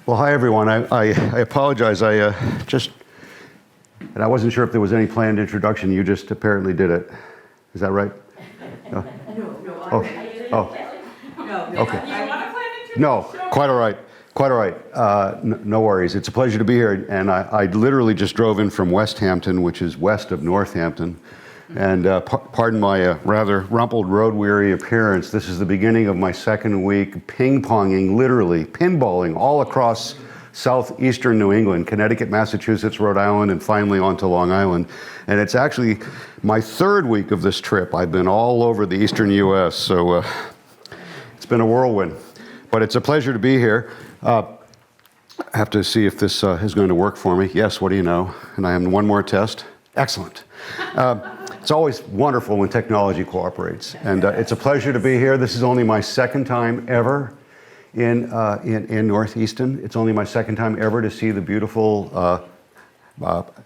Well, hi everyone. I apologize. And I wasn't sure if there was any planned introduction. You just apparently did it. Is that right? No. Oh. Okay. No. Quite all right. Quite all right. No worries. It's a pleasure to be here. And I literally just drove in from West Hampton, which is west of Northampton. And pardon my rather rumpled, road-weary appearance. This is the beginning of my second week ping-ponging, literally, pinballing all across southeastern New England, Connecticut, Massachusetts, Rhode Island, and finally onto Long Island. And it's actually my third week of this trip. I've been all over the eastern U.S., so it's been a whirlwind. But it's a pleasure to be here. I have to see if this is going to work for me. Yes, what do you know? And I have one more test. Excellent. It's always wonderful when technology cooperates, and it's a pleasure to be here. This is only my second time ever in Northeastern. It's only my second time ever to see the beautiful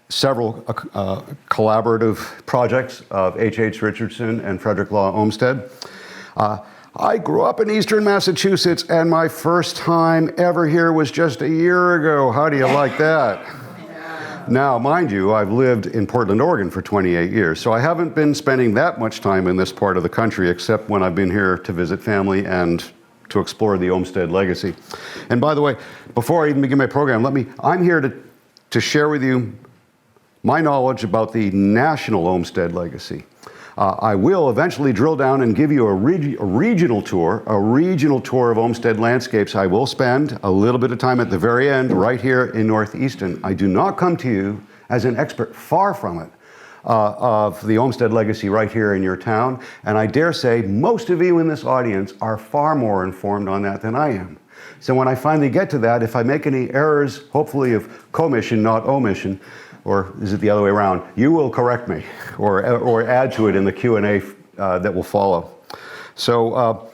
several collaborative projects of H.H. Richardson and Frederick Law Olmsted. I grew up in Eastern Massachusetts, and my first time ever here was just a year ago. How do you like that? Now, mind you, I've lived in Portland, Oregon for 28 years, so I haven't been spending that much time in this part of the country, except when I've been here to visit family and to explore the Olmsted legacy. And by the way, before I even begin my program, I'm here to share with you my knowledge about the national Olmsted legacy. I will eventually drill down and give you a regional tour of Olmsted landscapes. I will spend a little bit of time at the very end right here in Northeastern. I do not come to you as an expert, far from it, of the Olmsted legacy right here in your town. And I dare say most of you in this audience are far more informed on that than I am. So when I finally get to that, if I make any errors, hopefully of commission, not omission, or is it the other way around? You will correct me or add to it in the Q&A that will follow. So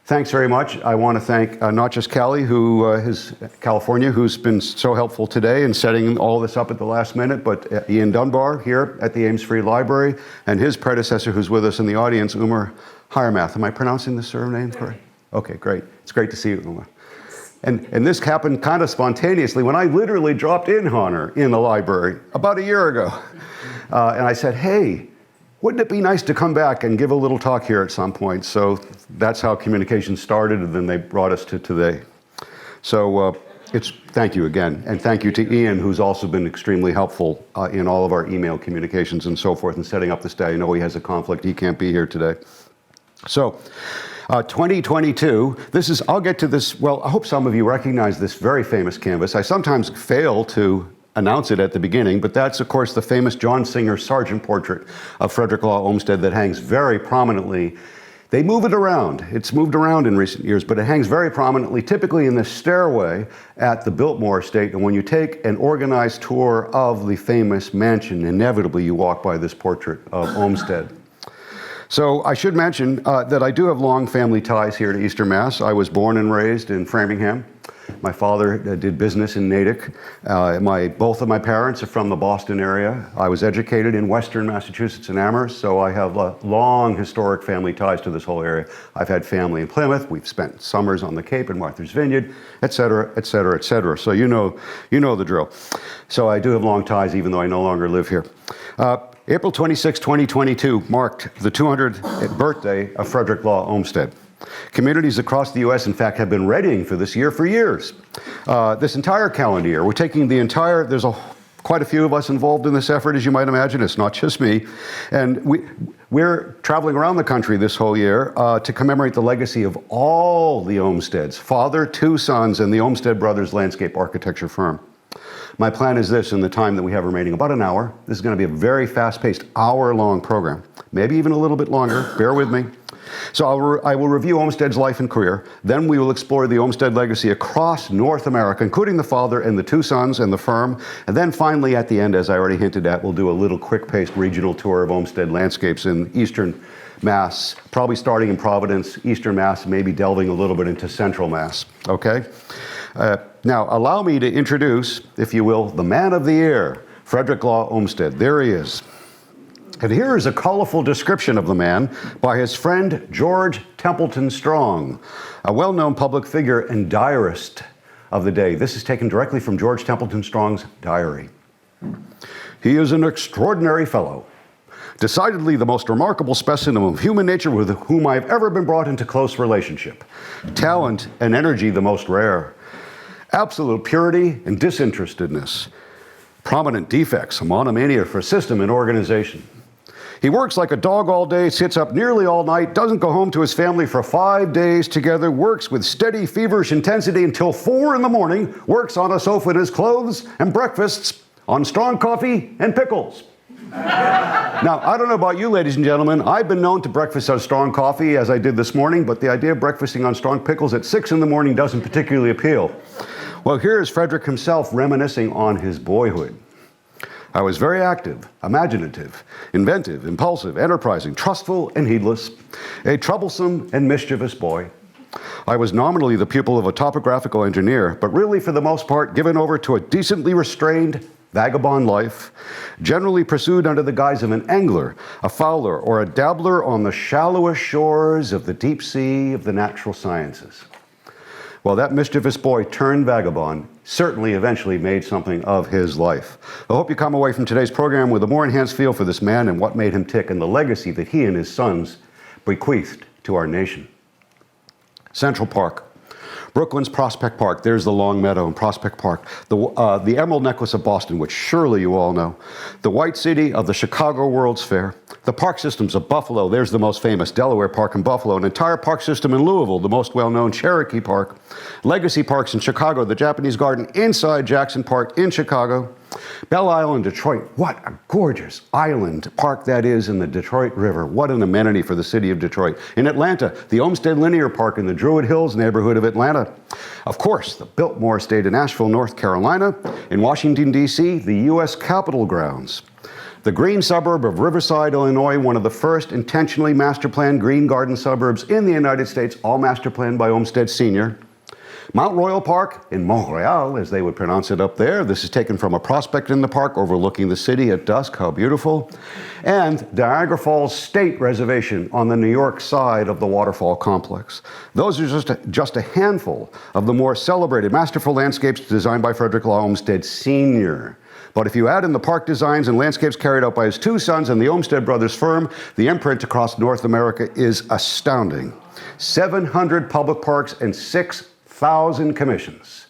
thanks very much. I want to thank not just Callie, California, who's been so helpful today in setting all this up at the last minute, but Ian Dunbar here at the Ames Free Library and his predecessor who's with us in the audience, Umar Hiremath. Am I pronouncing the surname correct? Okay, great. It's great to see you, Umar. And this happened kind of spontaneously when I literally dropped in on her in the library about a year ago. And I said, hey, wouldn't it be nice to come back and give a little talk here at some point? So that's how communication started, and then they brought us to today. So thank you again. And thank you to Ian, who's also been extremely helpful in all of our email communications and so forth, and setting up this day. I know he has a conflict. He can't be here today. So 2022, I'll get to this, well, I hope some of you recognize this very famous canvas. I sometimes fail to announce it at the beginning, but that's, of course, the famous John Singer Sargent portrait of Frederick Law Olmsted that hangs very prominently. They move it around. It's moved around in recent years, but it hangs very prominently, typically in the stairway at the Biltmore estate. And when you take an organized tour of the famous mansion, inevitably you walk by this portrait of Olmsted. So I should mention that I do have long family ties here to Eastern Mass. I was born and raised in Framingham. My father did business in Natick. Both of my parents are from the Boston area. I was educated in Western Massachusetts in Amherst, so I have long historic family ties to this whole area. I've had family in Plymouth. We've spent summers on the Cape in Martha's Vineyard, et cetera, et cetera, et cetera. So you know the drill. So I do have long ties, even though I no longer live here. April 26, 2022 marked the 200th birthday of Frederick Law Olmsted. Communities across the U.S., in fact, have been readying for this year for years. This entire calendar year, we're taking there's quite a few of us involved in this effort, as you might imagine. It's not just me. And we're traveling around the country this whole year to commemorate the legacy of all the Olmsteds, father, two sons, and the Olmsted Brothers landscape architecture firm. My plan is this, in the time that we have remaining, about an hour. This is going to be a very fast-paced, hour-long program, maybe even a little bit longer. Bear with me. So I will review Olmsted's life and career. Then we will explore the Olmsted legacy across North America, including the father and the two sons and the firm. And then finally, at the end, as I already hinted at, we'll do a little quick-paced regional tour of Olmsted landscapes in Eastern Mass, probably starting in Providence, Eastern Mass, maybe delving a little bit into Central Mass, okay? Now, allow me to introduce, if you will, the man of the year, Frederick Law Olmsted. There he is. And here is a colorful description of the man by his friend George Templeton Strong, a well-known public figure and diarist of the day. This is taken directly from George Templeton Strong's diary. He is an extraordinary fellow, decidedly the most remarkable specimen of human nature with whom I have ever been brought into close relationship. Talent and energy the most rare. Absolute purity and disinterestedness. Prominent defects, a monomania for system and organization. He works like a dog all day, sits up nearly all night, doesn't go home to his family for 5 days together, works with steady, feverish intensity until 4 in the morning, works on a sofa in his clothes, and breakfasts on strong coffee and pickles. Now, I don't know about you, ladies and gentlemen. I've been known to breakfast on strong coffee, as I did this morning, but the idea of breakfasting on strong pickles at 6 in the morning doesn't particularly appeal. Well, here is Frederick himself reminiscing on his boyhood. I was very active, imaginative, inventive, impulsive, enterprising, trustful, and heedless, a troublesome and mischievous boy. I was nominally the pupil of a topographical engineer, but really, for the most part, given over to a decently restrained, vagabond life, generally pursued under the guise of an angler, a fowler, or a dabbler on the shallowest shores of the deep sea of the natural sciences. Well, that mischievous boy turned vagabond certainly eventually made something of his life. I hope you come away from today's program with a more enhanced feel for this man and what made him tick and the legacy that he and his sons bequeathed to our nation. Central Park. Brooklyn's Prospect Park. There's the Long Meadow in Prospect Park. The Emerald Necklace of Boston, which surely you all know. The White City of the Chicago World's Fair. The park systems of Buffalo. There's the most famous Delaware Park in Buffalo. An entire park system in Louisville, the most well-known Cherokee Park. Legacy Parks in Chicago. The Japanese Garden inside Jackson Park in Chicago. Belle Isle in Detroit. What a gorgeous island park that is in the Detroit River. What an amenity for the city of Detroit. In Atlanta, the Olmsted Linear Park in the Druid Hills neighborhood of Atlanta. Of course, the Biltmore Estate in Asheville, North Carolina. In Washington, D.C., the U.S. Capitol grounds. The green suburb of Riverside, Illinois, one of the first intentionally master-planned green garden suburbs in the United States, all master-planned by Olmsted Sr. Mount Royal Park in Montreal, as they would pronounce it up there. This is taken from a prospect in the park overlooking the city at dusk. How beautiful. And Niagara Falls State Reservation on the New York side of the waterfall complex. Those are just a handful of the more celebrated masterful landscapes designed by Frederick Law Olmsted Sr. But if you add in the park designs and landscapes carried out by his two sons and the Olmsted brothers firm, the imprint across North America is astounding. 700 public parks and 6,000 commissions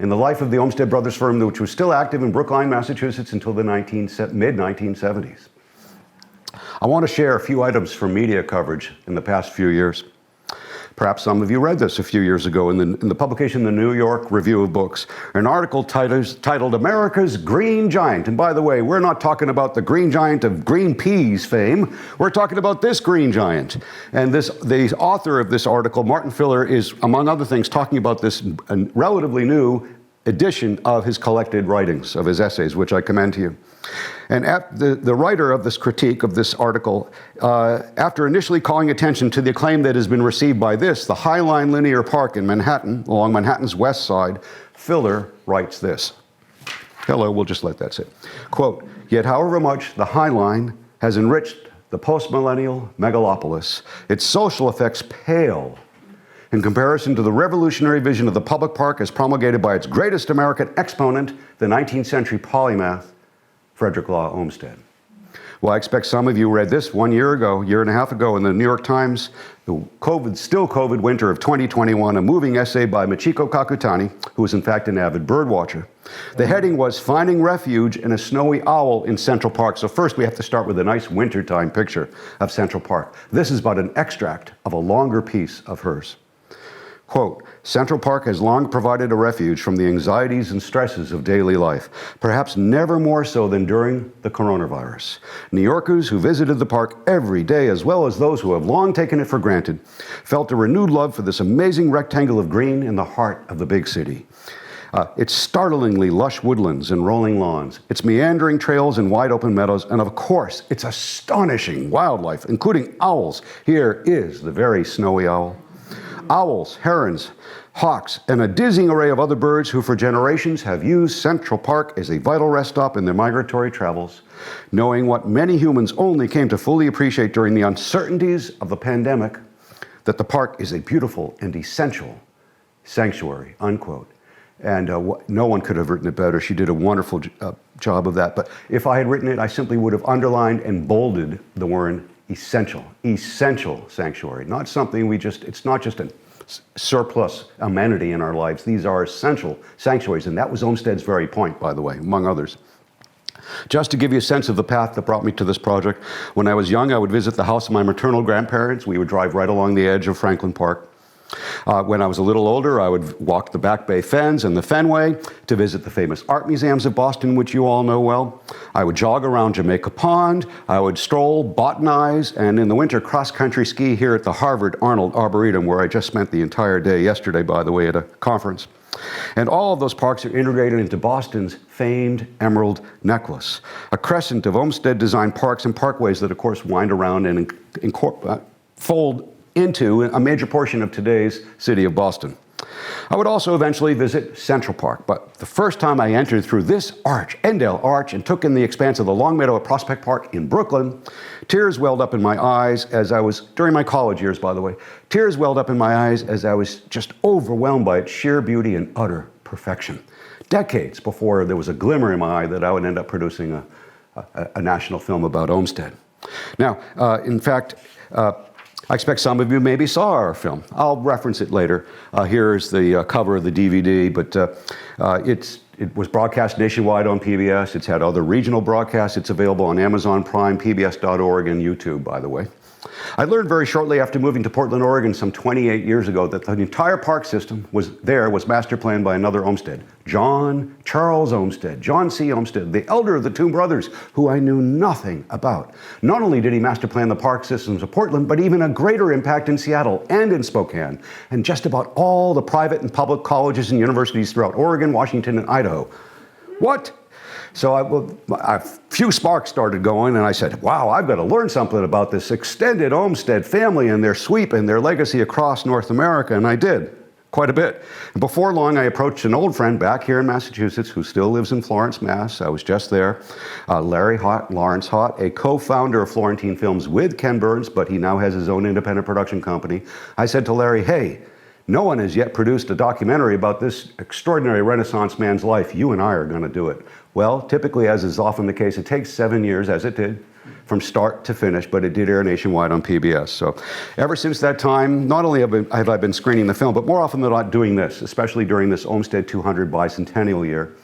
in the life of the Olmsted brothers firm, which was still active in Brookline, Massachusetts until the mid-1970s. I want to share a few items from media coverage in the past few years. Perhaps some of you read this a few years ago in the publication, the New York Review of Books, an article titled America's Green Giant. And by the way, we're not talking about the green giant of green peas fame. We're talking about this green giant. And the author of this article, Martin Filler, is, among other things, talking about this relatively new edition of his collected writings, of his essays, which I commend to you. And the writer of this critique of this article, after initially calling attention to the acclaim that has been received by the Highline Linear Park in Manhattan, along Manhattan's west side, Filler writes this. Hello, we'll just let that sit. Quote, yet however much the Highline has enriched the post-millennial megalopolis, its social effects pale in comparison to the revolutionary vision of the public park as promulgated by its greatest American exponent, the 19th century polymath, Frederick Law Olmsted. Well, I expect some of you read this 1 year and a half ago in the New York Times, the COVID winter of 2021, a moving essay by Michiko Kakutani, who is in fact an avid bird watcher. The heading was Finding Refuge in a Snowy Owl in Central Park. So first we have to start with a nice wintertime picture of Central Park. This is but an extract of a longer piece of hers. Quote, Central Park has long provided a refuge from the anxieties and stresses of daily life, perhaps never more so than during the coronavirus. New Yorkers who visited the park every day, as well as those who have long taken it for granted, felt a renewed love for this amazing rectangle of green in the heart of the big city. Its startlingly lush woodlands and rolling lawns, its meandering trails and wide open meadows, and of course, its astonishing wildlife, including owls. Here is the very snowy owl. Owls, herons, hawks, and a dizzying array of other birds who for generations have used Central Park as a vital rest stop in their migratory travels, knowing what many humans only came to fully appreciate during the uncertainties of the pandemic, that the park is a beautiful and essential sanctuary, unquote. And no one could have written it better. She did a wonderful job of that. But if I had written it, I simply would have underlined and bolded the word essential. Essential sanctuary. Not something it's not just a surplus amenity in our lives. These are essential sanctuaries. And that was Olmsted's very point, by the way, among others. Just to give you a sense of the path that brought me to this project, when I was young, I would visit the house of my maternal grandparents. We would drive right along the edge of Franklin Park. When I was a little older, I would walk the Back Bay Fens and the Fenway to visit the famous art museums of Boston, which you all know well. I would jog around Jamaica Pond. I would stroll, botanize, and in the winter, cross-country ski here at the Harvard Arnold Arboretum, where I just spent the entire day yesterday, by the way, at a conference. And all of those parks are integrated into Boston's famed Emerald Necklace, a crescent of Olmsted-designed parks and parkways that, of course, wind around and fold into a major portion of today's city of Boston. I would also eventually visit Central Park, but the first time I entered through this arch, Endale Arch, and took in the expanse of the Long Meadow at Prospect Park in Brooklyn, tears welled up in my eyes as I was, during my college years, by the way, tears welled up in my eyes as I was just overwhelmed by its sheer beauty and utter perfection. Decades before there was a glimmer in my eye that I would end up producing a national film about Olmsted. Now, in fact, I expect some of you maybe saw our film. I'll reference it later. Here's the cover of the DVD, but it was broadcast nationwide on PBS. It's had other regional broadcasts. It's available on Amazon Prime, PBS.org, and YouTube, by the way. I learned very shortly after moving to Portland, Oregon, some 28 years ago, that the entire park system was master planned by another Olmsted, John Charles Olmsted, John C. Olmsted, the elder of the two brothers, who I knew nothing about. Not only did he master plan the park systems of Portland, but even a greater impact in Seattle and in Spokane, and just about all the private and public colleges and universities throughout Oregon, Washington, and Idaho. What? So a few sparks started going, and I said, wow, I've got to learn something about this extended Olmsted family and their sweep and their legacy across North America, and I did, quite a bit. And before long, I approached an old friend back here in Massachusetts who still lives in Florence, Mass. I was just there, Lawrence Haught, a co-founder of Florentine Films with Ken Burns, but he now has his own independent production company. I said to Larry, hey, no one has yet produced a documentary about this extraordinary Renaissance man's life. You and I are going to do it. Well, typically, as is often the case, it takes 7 years, as it did, from start to finish, but it did air nationwide on PBS. So ever since that time, not only have I been screening the film, but more often than not doing this, especially during this Olmsted 200 bicentennial year.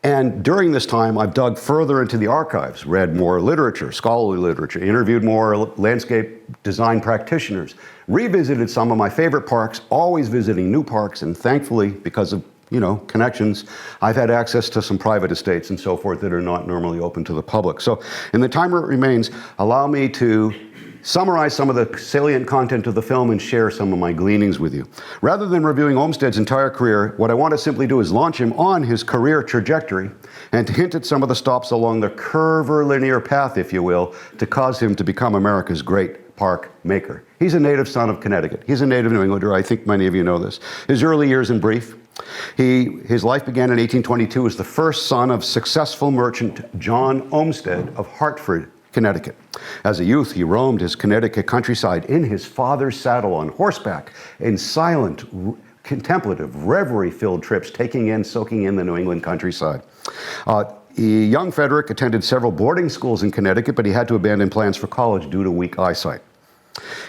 And during this time, I've dug further into the archives, read more literature, scholarly literature, interviewed more landscape design practitioners, revisited some of my favorite parks, always visiting new parks, and thankfully, because of connections, I've had access to some private estates and so forth that are not normally open to the public. So in the time that remains, allow me to summarize some of the salient content of the film and share some of my gleanings with you. Rather than reviewing Olmsted's entire career, what I want to simply do is launch him on his career trajectory and to hint at some of the stops along the curvilinear path, if you will, to cause him to become America's great park maker. He's a native son of Connecticut. He's a native New Englander. I think many of you know this. His early years in brief. His life began in 1822 as the first son of successful merchant John Olmsted of Hartford, Connecticut. As a youth, he roamed his Connecticut countryside in his father's saddle on horseback in silent, contemplative, reverie-filled trips, soaking in the New England countryside. Young Frederick attended several boarding schools in Connecticut, but he had to abandon plans for college due to weak eyesight.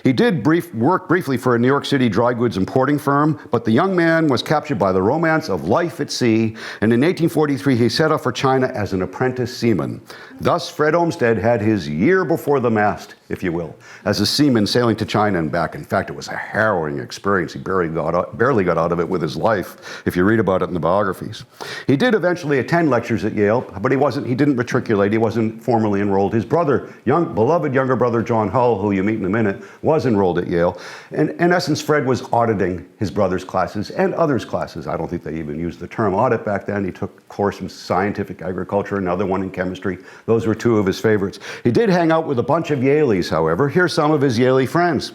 He did work briefly for a New York City dry goods importing firm, but the young man was captured by the romance of life at sea, and in 1843 he set off for China as an apprentice seaman. Thus, Fred Olmsted had his year before the mast, if you will, as a seaman sailing to China and back. In fact, it was a harrowing experience. He barely got out of it with his life, if you read about it in the biographies. He did eventually attend lectures at Yale, but he didn't matriculate. He wasn't formally enrolled. His brother, beloved younger brother John Hull, who you meet in a minute, was enrolled at Yale. And in essence, Fred was auditing his brother's classes and others' classes. I don't think they even used the term audit back then. He took a course in scientific agriculture, another one in chemistry. Those were two of his favorites. He did hang out with a bunch of Yaleys, however. Here's some of his Yaley friends.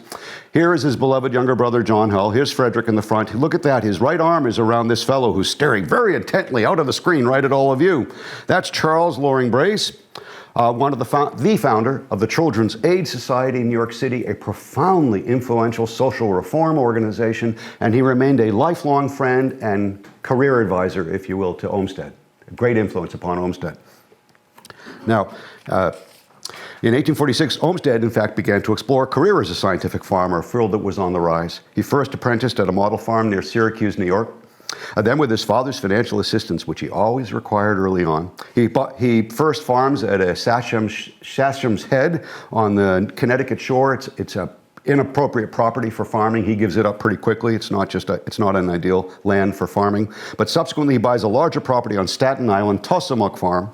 Here is his beloved younger brother, John Hull. Here's Frederick in the front. Look at that. His right arm is around this fellow who's staring very intently out of the screen right at all of you. That's Charles Loring Brace. one of the founder of the Children's Aid Society in New York City, a profoundly influential social reform organization, and he remained a lifelong friend and career advisor, if you will, to Olmsted. A great influence upon Olmsted. Now, in 1846, Olmsted, in fact, began to explore a career as a scientific farmer, a field that was on the rise. He first apprenticed at a model farm near Syracuse, New York. Then with his father's financial assistance, which he always required early on, he first farms at a Sachem's Head on the Connecticut shore. It's a inappropriate property for farming. He gives it up pretty quickly. It's not an ideal land for farming. But subsequently, he buys a larger property on Staten Island, Tossamuck Farm.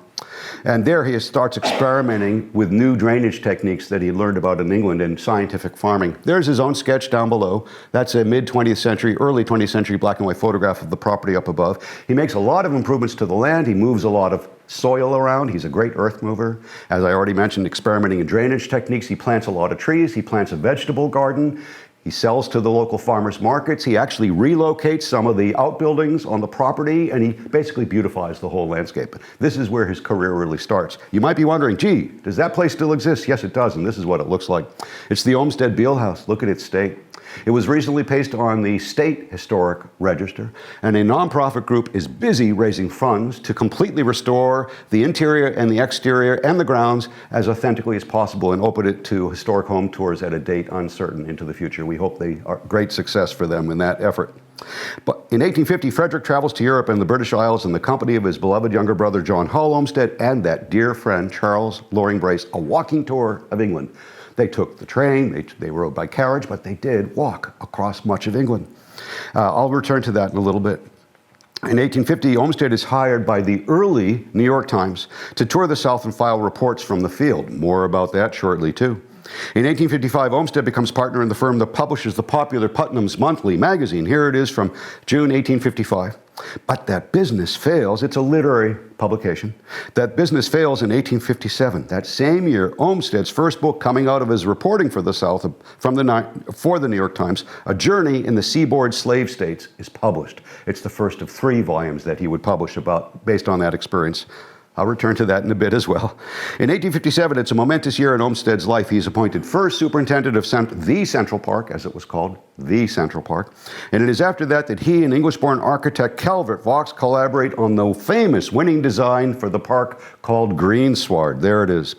And there he starts experimenting with new drainage techniques that he learned about in England in scientific farming. There's his own sketch down below. That's a mid-20th century, early 20th century black and white photograph of the property up above. He makes a lot of improvements to the land. He moves a lot of soil around. He's a great earth mover. As I already mentioned, experimenting in drainage techniques. He plants a lot of trees. He plants a vegetable garden. He sells to the local farmers markets. He actually relocates some of the outbuildings on the property, and he basically beautifies the whole landscape. This is where his career really starts. You might be wondering, gee, does that place still exist? Yes, it does, and this is what it looks like. It's the Olmsted Beale House. Look at its state. It was recently placed on the State Historic Register, and a nonprofit group is busy raising funds to completely restore the interior and the exterior and the grounds as authentically as possible and open it to historic home tours at a date uncertain into the future. We hope they are great success for them in that effort. But in 1850, Frederick travels to Europe and the British Isles in the company of his beloved younger brother, John Hull Olmsted, and that dear friend, Charles Loring Brace, a walking tour of England. They took the train, they rode by carriage, but they did walk across much of England. I'll return to that in a little bit. In 1850, Olmsted is hired by the early New York Times to tour the South and file reports from the field. More about that shortly, too. In 1855, Olmsted becomes partner in the firm that publishes the popular Putnam's Monthly magazine. Here it is from June 1855. But that business fails. It's a literary publication. That business fails in 1857. That same year, Olmsted's first book coming out of his reporting for the South for the New York Times, A Journey in the Seaboard Slave States, is published. It's the first of 3 volumes that he would publish based on that experience. I'll return to that in a bit as well. In 1857, it's a momentous year in Olmsted's life. He's appointed first superintendent of the Central Park, as it was called, the Central Park. And it is after that he and English-born architect Calvert Vaux collaborate on the famous winning design for the park called Greensward. There it is.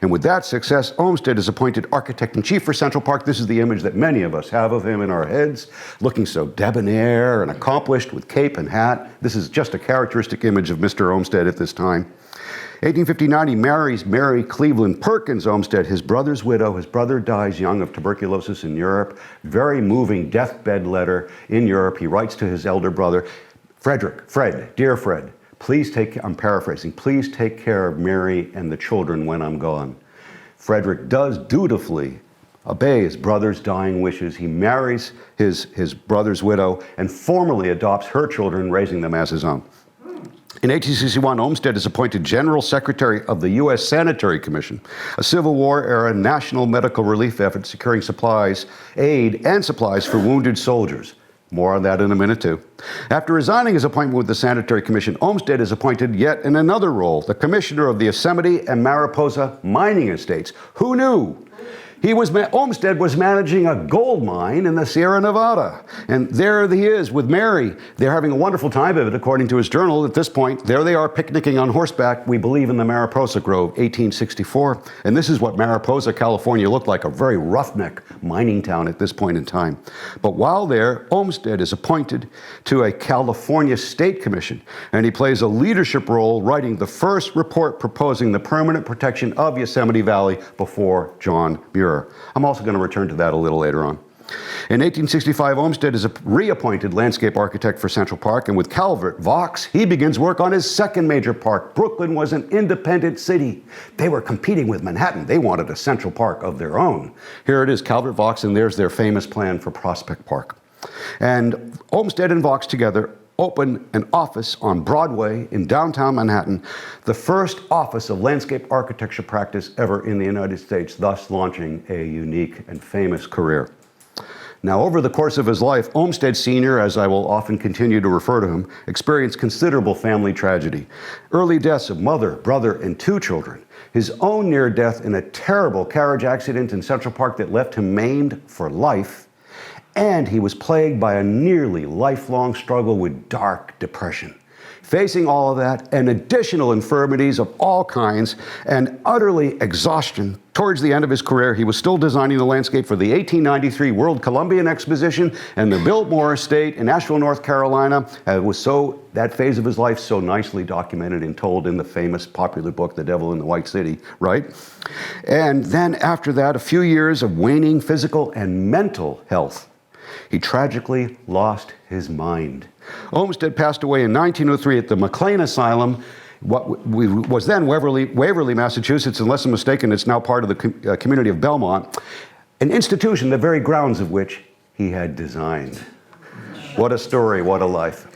And with that success, Olmsted is appointed architect-in-chief for Central Park. This is the image that many of us have of him in our heads, looking so debonair and accomplished with cape and hat. This is just a characteristic image of Mr. Olmsted at this time. 1859, he marries Mary Cleveland Perkins Olmsted, his brother's widow. His brother dies young of tuberculosis in Europe. Very moving deathbed letter in Europe. He writes to his elder brother, Fred, dear Fred, I'm paraphrasing, please take care of Mary and the children when I'm gone. Frederick does dutifully obey his brother's dying wishes. He marries his brother's widow and formally adopts her children, raising them as his own. In 1861, Olmsted is appointed General Secretary of the U.S. Sanitary Commission, a Civil War-era national medical relief effort securing aid and supplies for wounded soldiers. More on that in a minute, too. After resigning his appointment with the Sanitary Commission, Olmsted is appointed yet in another role, the Commissioner of the Yosemite and Mariposa mining estates. Who knew? Olmsted was managing a gold mine in the Sierra Nevada. And there he is with Mary. They're having a wonderful time of it, according to his journal. At this point, there they are picnicking on horseback, we believe in the Mariposa Grove, 1864. And this is what Mariposa, California looked like, a very roughneck mining town at this point in time. But while there, Olmsted is appointed to a California State Commission, and he plays a leadership role writing the first report proposing the permanent protection of Yosemite Valley before John Muir. I'm also going to return to that a little later on. In 1865, Olmsted is reappointed landscape architect for Central Park, and with Calvert Vaux, he begins work on his second major park. Brooklyn was an independent city. They were competing with Manhattan. They wanted a Central Park of their own. Here it is, Calvert Vaux, and there's their famous plan for Prospect Park. And Olmsted and Vaux together opened an office on Broadway in downtown Manhattan, the first office of landscape architecture practice ever in the United States, thus launching a unique and famous career. Now, over the course of his life, Olmsted Sr., as I will often continue to refer to him, experienced considerable family tragedy. Early deaths of mother, brother, and 2 children. His own near death in a terrible carriage accident in Central Park that left him maimed for life. And he was plagued by a nearly lifelong struggle with dark depression. Facing all of that and additional infirmities of all kinds and utterly exhaustion, towards the end of his career, he was still designing the landscape for the 1893 World Colombian Exposition and the Biltmore Estate in Asheville, North Carolina. That phase of his life so nicely documented and told in the famous popular book, The Devil in the White City, right? And then after that, a few years of waning physical and mental health, he tragically lost his mind. Olmsted passed away in 1903 at the McLean Asylum, what was then Waverly, Massachusetts. Unless I'm mistaken, it's now part of the community of Belmont, an institution, the very grounds of which he had designed. What a story, what a life.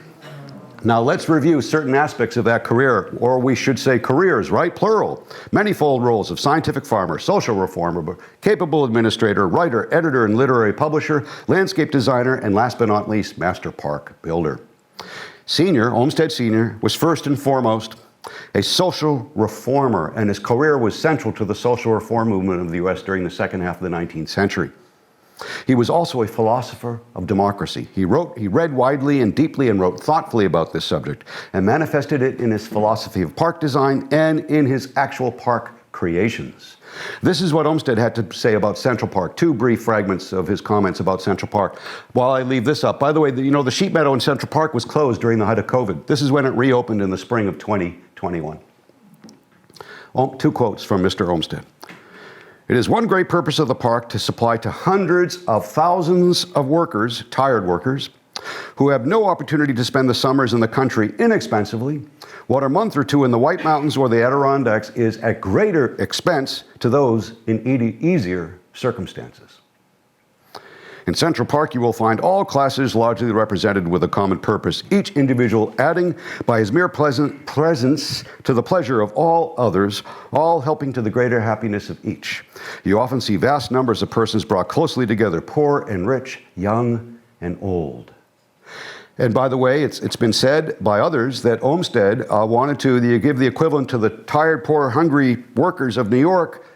Now let's review certain aspects of that career, or we should say careers, right? Plural. Manyfold roles of scientific farmer, social reformer, capable administrator, writer, editor, and literary publisher, landscape designer, and last but not least, master park builder. Olmsted Sr. was first and foremost a social reformer, and his career was central to the social reform movement of the U.S. during the second half of the 19th century. He was also a philosopher of democracy. He read widely and deeply and wrote thoughtfully about this subject and manifested it in his philosophy of park design and in his actual park creations. This is what Olmsted had to say about Central Park. 2 brief fragments of his comments about Central Park while I leave this up. By the way, the sheep meadow in Central Park was closed during the height of COVID. This is when it reopened in the spring of 2021. 2 quotes from Mr. Olmsted. It is one great purpose of the park to supply to hundreds of thousands of workers, tired workers, who have no opportunity to spend the summers in the country inexpensively, what a month or 2 in the White Mountains or the Adirondacks is at greater expense to those in easier circumstances. In Central Park, you will find all classes largely represented with a common purpose, each individual adding by his mere presence to the pleasure of all others, all helping to the greater happiness of each. You often see vast numbers of persons brought closely together, poor and rich, young and old. And by the way, it's been said by others that Olmsted wanted to give the equivalent to the tired, poor, hungry workers of New York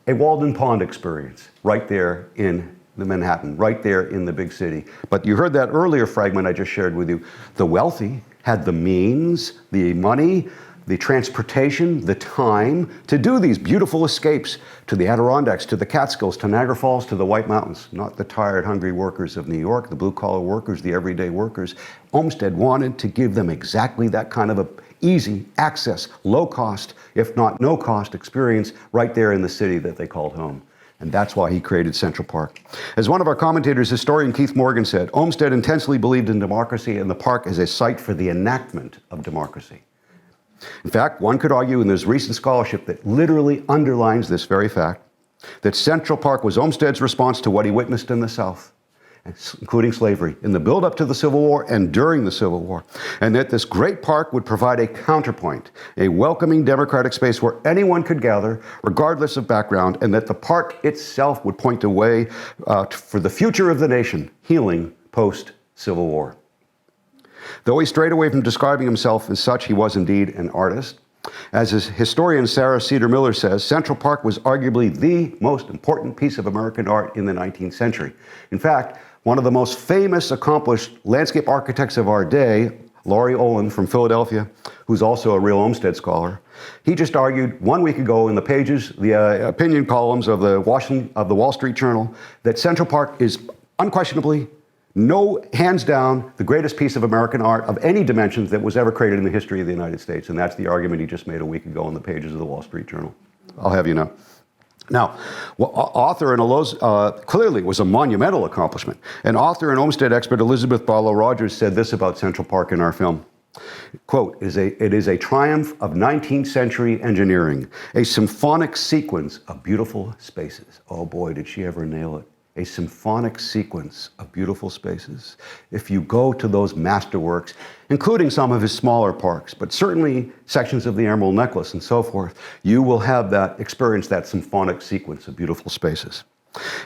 a Walden Pond experience right there in the Manhattan, right there in the big city. But you heard that earlier fragment I just shared with you. The wealthy had the means, the money, the transportation, the time to do these beautiful escapes to the Adirondacks, to the Catskills, to Niagara Falls, to the White Mountains. Not the tired, hungry workers of New York, the blue-collar workers, the everyday workers. Olmsted wanted to give them exactly that kind of a easy access, low cost, if not no cost experience right there in the city that they called home. And that's why he created Central Park. As one of our commentators, historian Keith Morgan said, Olmsted intensely believed in democracy and the park as a site for the enactment of democracy. In fact, one could argue, and there's recent scholarship that literally underlines this very fact, that Central Park was Olmsted's response to what he witnessed in the South, including slavery, in the build-up to the Civil War and during the Civil War, and that this great park would provide a counterpoint, a welcoming democratic space where anyone could gather, regardless of background, and that the park itself would point the way for the future of the nation, healing post-Civil War. Though he strayed away from describing himself as such, he was indeed an artist. As his historian Sarah Cedar Miller says, Central Park was arguably the most important piece of American art in the 19th century. In fact, one of the most famous, accomplished landscape architects of our day, Laurie Olin from Philadelphia, who's also a real Olmsted scholar, he just argued 1 week ago in the pages, the opinion columns of the Wall Street Journal, that Central Park is unquestionably, hands down, the greatest piece of American art of any dimensions that was ever created in the history of the United States. And that's the argument he just made a week ago in the pages of the Wall Street Journal. I'll have you know. Now, author and clearly was a monumental accomplishment. And author and Olmsted expert Elizabeth Barlow Rogers said this about Central Park in our film. Quote, it is a triumph of 19th century engineering, a symphonic sequence of beautiful spaces. Oh boy, did she ever nail it. A symphonic sequence of beautiful spaces. If you go to those masterworks, including some of his smaller parks, but certainly sections of the Emerald Necklace and so forth, you will have experience that symphonic sequence of beautiful spaces.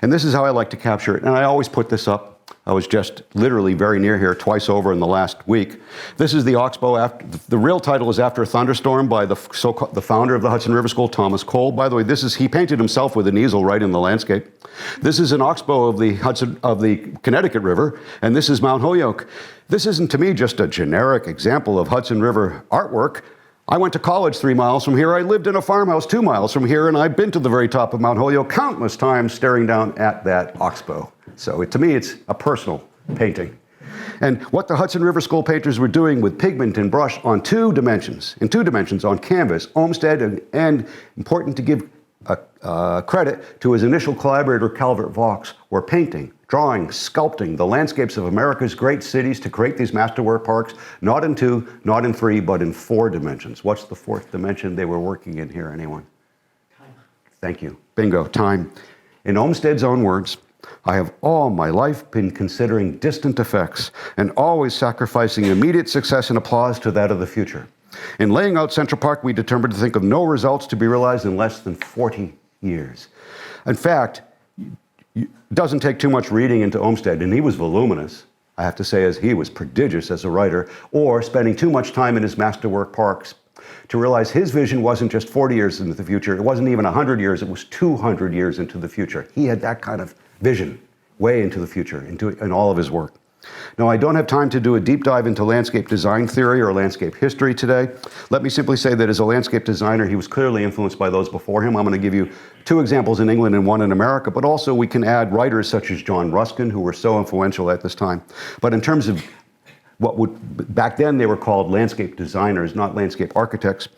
And this is how I like to capture it. And I always put this up. I was just literally very near here twice over in the last week. This is the Oxbow. The real title is After a Thunderstorm by the founder of the Hudson River School, Thomas Cole. By the way, he painted himself with an easel right in the landscape. This is an Oxbow of the Connecticut River, and this is Mount Holyoke. This isn't to me just a generic example of Hudson River artwork. I went to college 3 miles from here. I lived in a farmhouse 2 miles from here, and I've been to the very top of Mount Holyoke countless times staring down at that Oxbow. So to me, it's a personal painting. And what the Hudson River School painters were doing with pigment and brush in two dimensions on canvas, Olmsted, and important to give credit to his initial collaborator, Calvert Vaux, were painting, drawing, sculpting the landscapes of America's great cities to create these masterwork parks, not in 2, not in 3, but in 4 dimensions. What's the 4th dimension they were working in here, anyone? Time. Thank you. Bingo, time. In Olmsted's own words, I have all my life been considering distant effects and always sacrificing immediate success and applause to that of the future. In laying out Central Park, we determined to think of no results to be realized in less than 40 years. In fact, it doesn't take too much reading into Olmsted, and he was voluminous, I have to say, as he was prodigious as a writer, or spending too much time in his masterwork parks to realize his vision wasn't just 40 years into the future, it wasn't even 100 years, it was 200 years into the future. He had that kind of vision way into the future, in all of his work. Now, I don't have time to do a deep dive into landscape design theory or landscape history today. Let me simply say that as a landscape designer, he was clearly influenced by those before him. I'm going to give you 2 examples in England and 1 in America, but also we can add writers such as John Ruskin, who were so influential at this time. But in terms of back then they were called landscape designers, not landscape architects.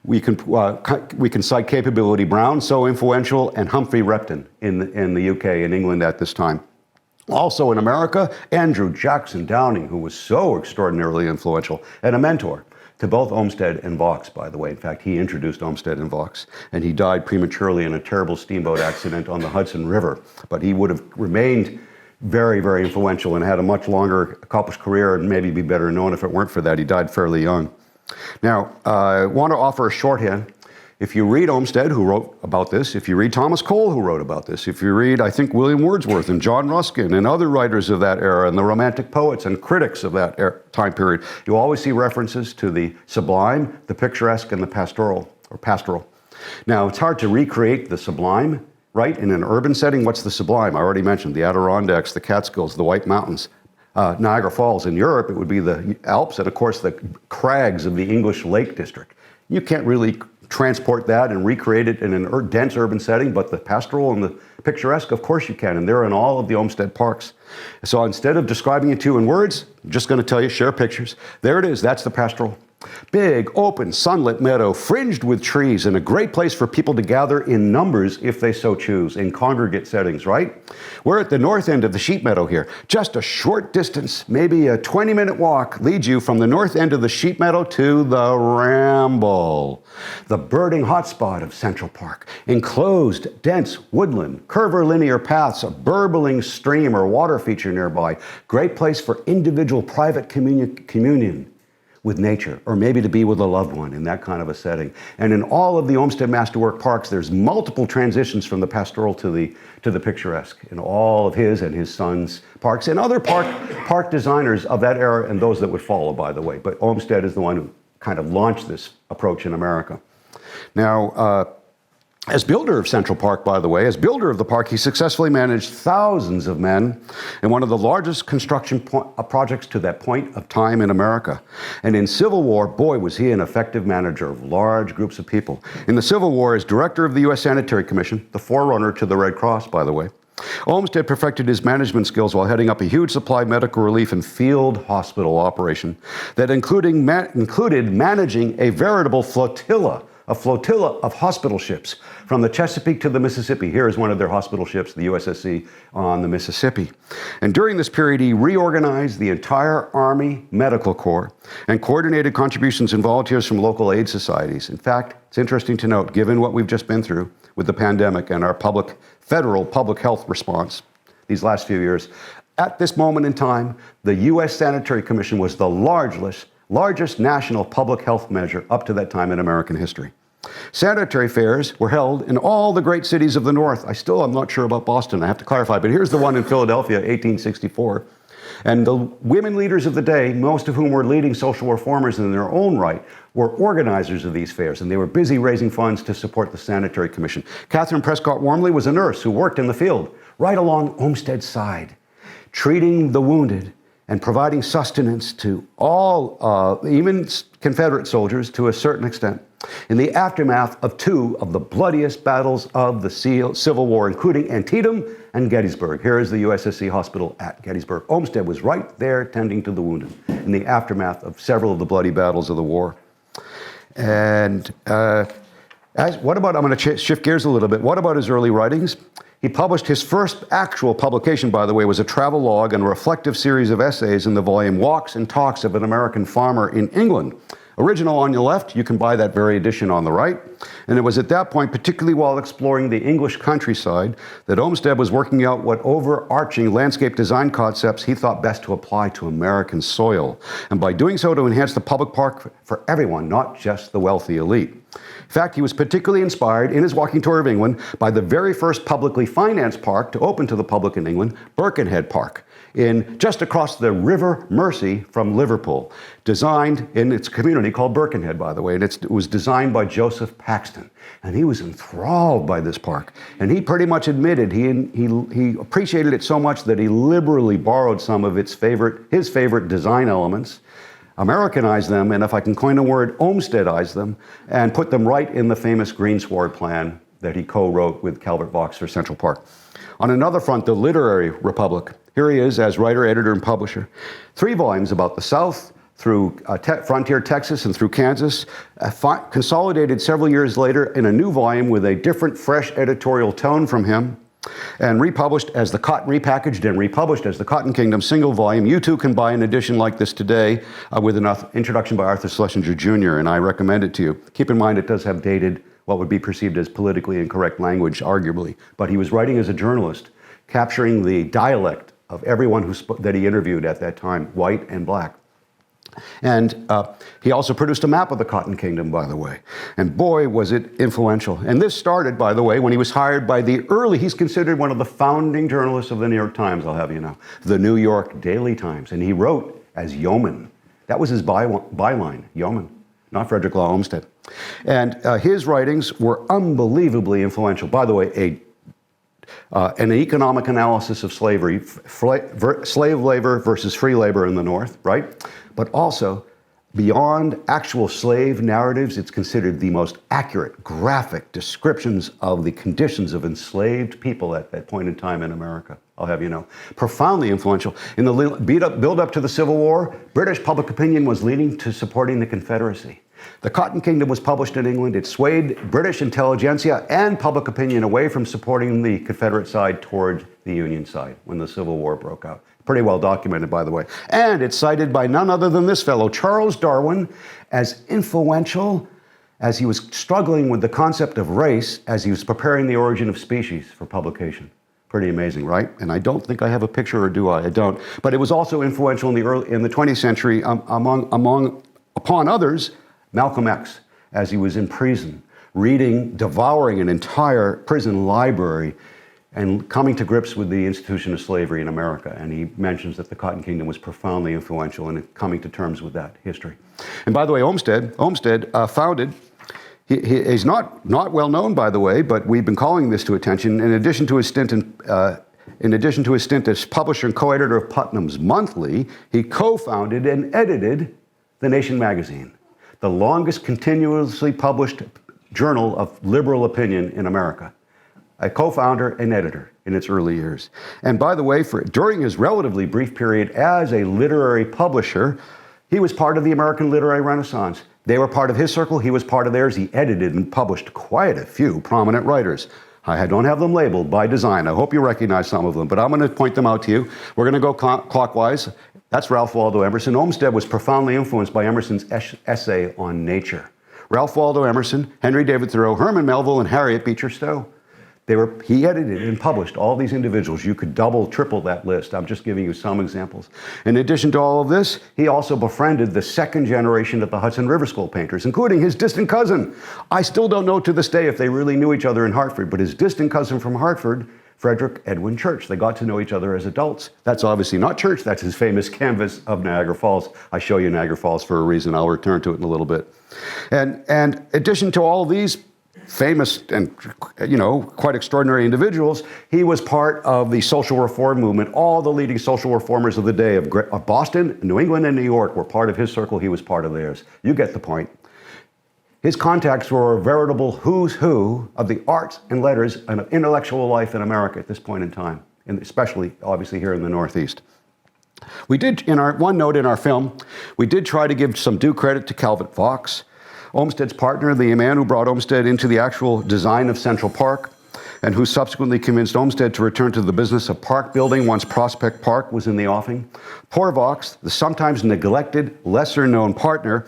We can cite Capability Brown, so influential, and Humphrey Repton in the UK and England at this time. Also in America, Andrew Jackson Downing, who was so extraordinarily influential and a mentor to both Olmsted and Vaux, by the way. In fact, he introduced Olmsted and Vaux, and he died prematurely in a terrible steamboat accident on the Hudson River. But he would have remained very, very influential and had a much longer accomplished career and maybe be better known if it weren't for that. He died fairly young. Now, I want to offer a shorthand. If you read Olmsted, who wrote about this, if you read Thomas Cole, who wrote about this, if you read, I think, William Wordsworth and John Ruskin and other writers of that era and the Romantic poets and critics of that time period, you always see references to the sublime, the picturesque, and the pastoral. Now, it's hard to recreate the sublime, right, in an urban setting. What's the sublime? I already mentioned the Adirondacks, the Catskills, the White Mountains. Niagara Falls. In Europe, it would be the Alps and, of course, the crags of the English Lake District. You can't really transport that and recreate it in a dense urban setting, but the pastoral and the picturesque, of course you can, and they're in all of the Olmsted parks. So instead of describing it to you in words, I'm just going to tell you, share pictures. There it is, that's the pastoral. Big, open, sunlit meadow, fringed with trees, and a great place for people to gather in numbers if they so choose, in congregate settings, right? We're at the north end of the sheep meadow here. Just a short distance, maybe a 20-minute walk, leads you from the north end of the sheep meadow to the Ramble, the birding hotspot of Central Park. Enclosed, dense woodland, curvilinear paths, a burbling stream or water feature nearby. Great place for individual private communion with nature, or maybe to be with a loved one in that kind of a setting. And in all of the Olmsted Masterwork parks, there's multiple transitions from the pastoral to the picturesque in all of his and his son's parks, and other park designers of that era and those that would follow, by the way. But Olmsted is the one who kind of launched this approach in America. Now, as builder of Central Park, by the way, as builder of the park, he successfully managed thousands of men in one of the largest construction projects to that point of time in America. And in Civil War, boy, was he an effective manager of large groups of people. In the Civil War, as director of the U.S. Sanitary Commission, the forerunner to the Red Cross, by the way, Olmsted perfected his management skills while heading up a huge supply of medical relief and field hospital operation that included managing a veritable flotilla of hospital ships from the Chesapeake to the Mississippi. Here is one of their hospital ships, the USSC on the Mississippi. And during this period, he reorganized the entire Army Medical Corps and coordinated contributions and volunteers from local aid societies. In fact, it's interesting to note, given what we've just been through with the pandemic and our federal public health response these last few years, at this moment in time, the U.S. Sanitary Commission was the largest national public health measure up to that time in American history. Sanitary fairs were held in all the great cities of the North. I'm not sure about Boston, I have to clarify, but here's the one in Philadelphia, 1864. And the women leaders of the day, most of whom were leading social reformers in their own right, were organizers of these fairs, and they were busy raising funds to support the Sanitary Commission. Catherine Prescott Wormley was a nurse who worked in the field, right along Olmstead's side, treating the wounded and providing sustenance to all, even Confederate soldiers to a certain extent. In the aftermath of two of the bloodiest battles of the Civil War, including Antietam and Gettysburg. Here is the USSC hospital at Gettysburg. Olmsted was right there tending to the wounded in the aftermath of several of the bloody battles of the war. And I'm going to shift gears a little bit. What about his early writings? He published his first actual publication, by the way, was a travel log and a reflective series of essays in the volume Walks and Talks of an American Farmer in England. Original on your left, you can buy that very edition on the right. And it was at that point, particularly while exploring the English countryside, that Olmsted was working out what overarching landscape design concepts he thought best to apply to American soil. And by doing so, to enhance the public park for everyone, not just the wealthy elite. In fact, he was particularly inspired in his walking tour of England by the very first publicly financed park to open to the public in England, Birkenhead Park, just across the River Mersey from Liverpool, designed in its community called Birkenhead, by the way, and it was designed by Joseph Paxton. And he was enthralled by this park. And he pretty much admitted he appreciated it so much that he liberally borrowed some of his favorite design elements, Americanized them, and if I can coin a word, Olmstedized them, and put them right in the famous greensward plan that he co-wrote with Calvert Vaux for Central Park. On another front, the Literary Republic. Here he is as writer, editor, and publisher. 3 volumes about the South, through frontier Texas and through Kansas, consolidated several years later in a new volume with a different, fresh editorial tone from him, and repackaged as the republished as the Cotton Kingdom single volume. You too can buy an edition like this today with an introduction by Arthur Schlesinger Jr., and I recommend it to you. Keep in mind it does have dated, what would be perceived as politically incorrect language, arguably, but he was writing as a journalist, capturing the dialect of everyone that he interviewed at that time, white and black. And he also produced a map of the Cotton Kingdom, by the way. And boy, was it influential. And this started, by the way, when he was hired by he's considered one of the founding journalists of the New York Times, I'll have you know, the New York Daily Times. And he wrote as Yeoman. That was his byline, Yeoman, not Frederick Law Olmsted. And his writings were unbelievably influential. By the way, an economic analysis of slavery, slave labor versus free labor in the North, right? But also, beyond actual slave narratives, it's considered the most accurate, graphic descriptions of the conditions of enslaved people at that point in time in America, I'll have you know. Profoundly influential. In the build-up to the Civil War, British public opinion was leaning to supporting the Confederacy. The Cotton Kingdom was published in England. It swayed British intelligentsia and public opinion away from supporting the Confederate side toward the Union side when the Civil War broke out. Pretty well documented, by the way. And it's cited by none other than this fellow, Charles Darwin, as influential as he was struggling with the concept of race as he was preparing The Origin of Species for publication. Pretty amazing, right? And I don't think I have a picture, or do I? I don't. But it was also influential in the 20th century upon others, Malcolm X, as he was in prison, devouring an entire prison library and coming to grips with the institution of slavery in America. And he mentions that the Cotton Kingdom was profoundly influential in coming to terms with that history. And by the way, Olmsted founded, he's not well known, by the way, but we've been calling this to attention. In addition to his stint as publisher and co-editor of Putnam's Monthly, he co-founded and edited The Nation magazine, the longest continuously published journal of liberal opinion in America. A co-founder and editor in its early years. And by the way, during his relatively brief period as a literary publisher, he was part of the American literary renaissance. They were part of his circle, he was part of theirs. He edited and published quite a few prominent writers. I don't have them labeled by design. I hope you recognize some of them, but I'm going to point them out to you. We're going to go clockwise. That's Ralph Waldo Emerson. Olmsted was profoundly influenced by Emerson's essay on nature. Ralph Waldo Emerson, Henry David Thoreau, Herman Melville, and Harriet Beecher Stowe. He edited and published all these individuals. You could double, triple that list. I'm just giving you some examples. In addition to all of this, he also befriended the second generation of the Hudson River School painters, including his distant cousin. I still don't know to this day if they really knew each other in Hartford, but his distant cousin from Hartford, Frederick Edwin Church. They got to know each other as adults. That's obviously not Church. That's his famous canvas of Niagara Falls. I show you Niagara Falls for a reason. I'll return to it in a little bit. And in addition to all these famous and, quite extraordinary individuals, he was part of the social reform movement. All the leading social reformers of the day of Boston, New England, and New York were part of his circle. He was part of theirs. You get the point. His contacts were a veritable who's who of the arts and letters and of intellectual life in America at this point in time, and especially, obviously, here in the Northeast. We did, in our one note in our film, we did try to give some due credit to Calvert Vaux, Olmsted's partner, the man who brought Olmsted into the actual design of Central Park, and who subsequently convinced Olmsted to return to the business of park building once Prospect Park was in the offing. Poor Vaux, the sometimes neglected, lesser-known partner,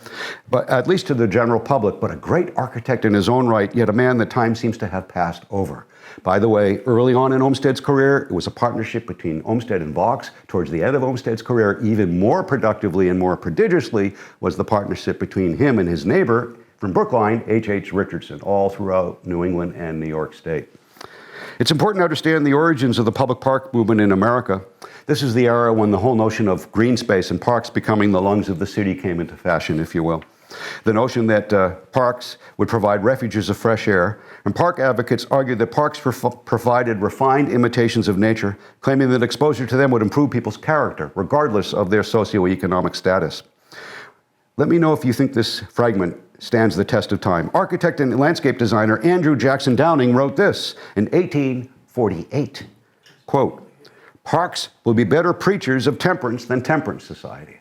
but at least to the general public, but a great architect in his own right, yet a man that time seems to have passed over. By the way, early on in Olmsted's career, it was a partnership between Olmsted and Vaux. Towards the end of Olmsted's career, even more productively and more prodigiously, was the partnership between him and his neighbor from Brookline, H.H. Richardson, all throughout New England and New York State. It's important to understand the origins of the public park movement in America. This is the era when the whole notion of green space and parks becoming the lungs of the city came into fashion, if you will. The notion that parks would provide refuges of fresh air, and park advocates argued that parks provided refined imitations of nature, claiming that exposure to them would improve people's character, regardless of their socioeconomic status. Let me know if you think this fragment stands the test of time. Architect and landscape designer Andrew Jackson Downing wrote this in 1848, quote, "Parks will be better preachers of temperance than temperance societies,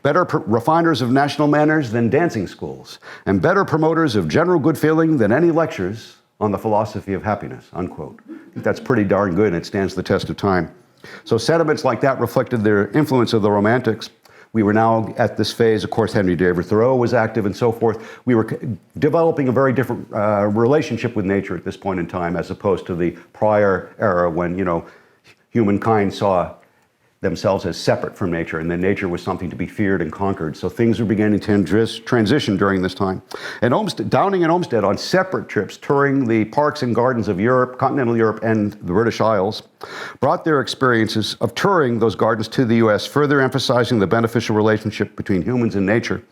better refiners of national manners than dancing schools, and better promoters of general good feeling than any lectures on the philosophy of happiness," unquote. I think that's pretty darn good, and it stands the test of time. So sentiments like that reflected their influence of the Romantics. We were now at this phase, of course, Henry David Thoreau was active and so forth. We were developing a very different relationship with nature at this point in time, as opposed to the prior era when, humankind saw themselves as separate from nature, and then nature was something to be feared and conquered. So things were beginning to transition during this time. And Downing and Olmsted, on separate trips, touring the parks and gardens of Europe, continental Europe, and the British Isles, brought their experiences of touring those gardens to the U.S., further emphasizing the beneficial relationship between humans and nature,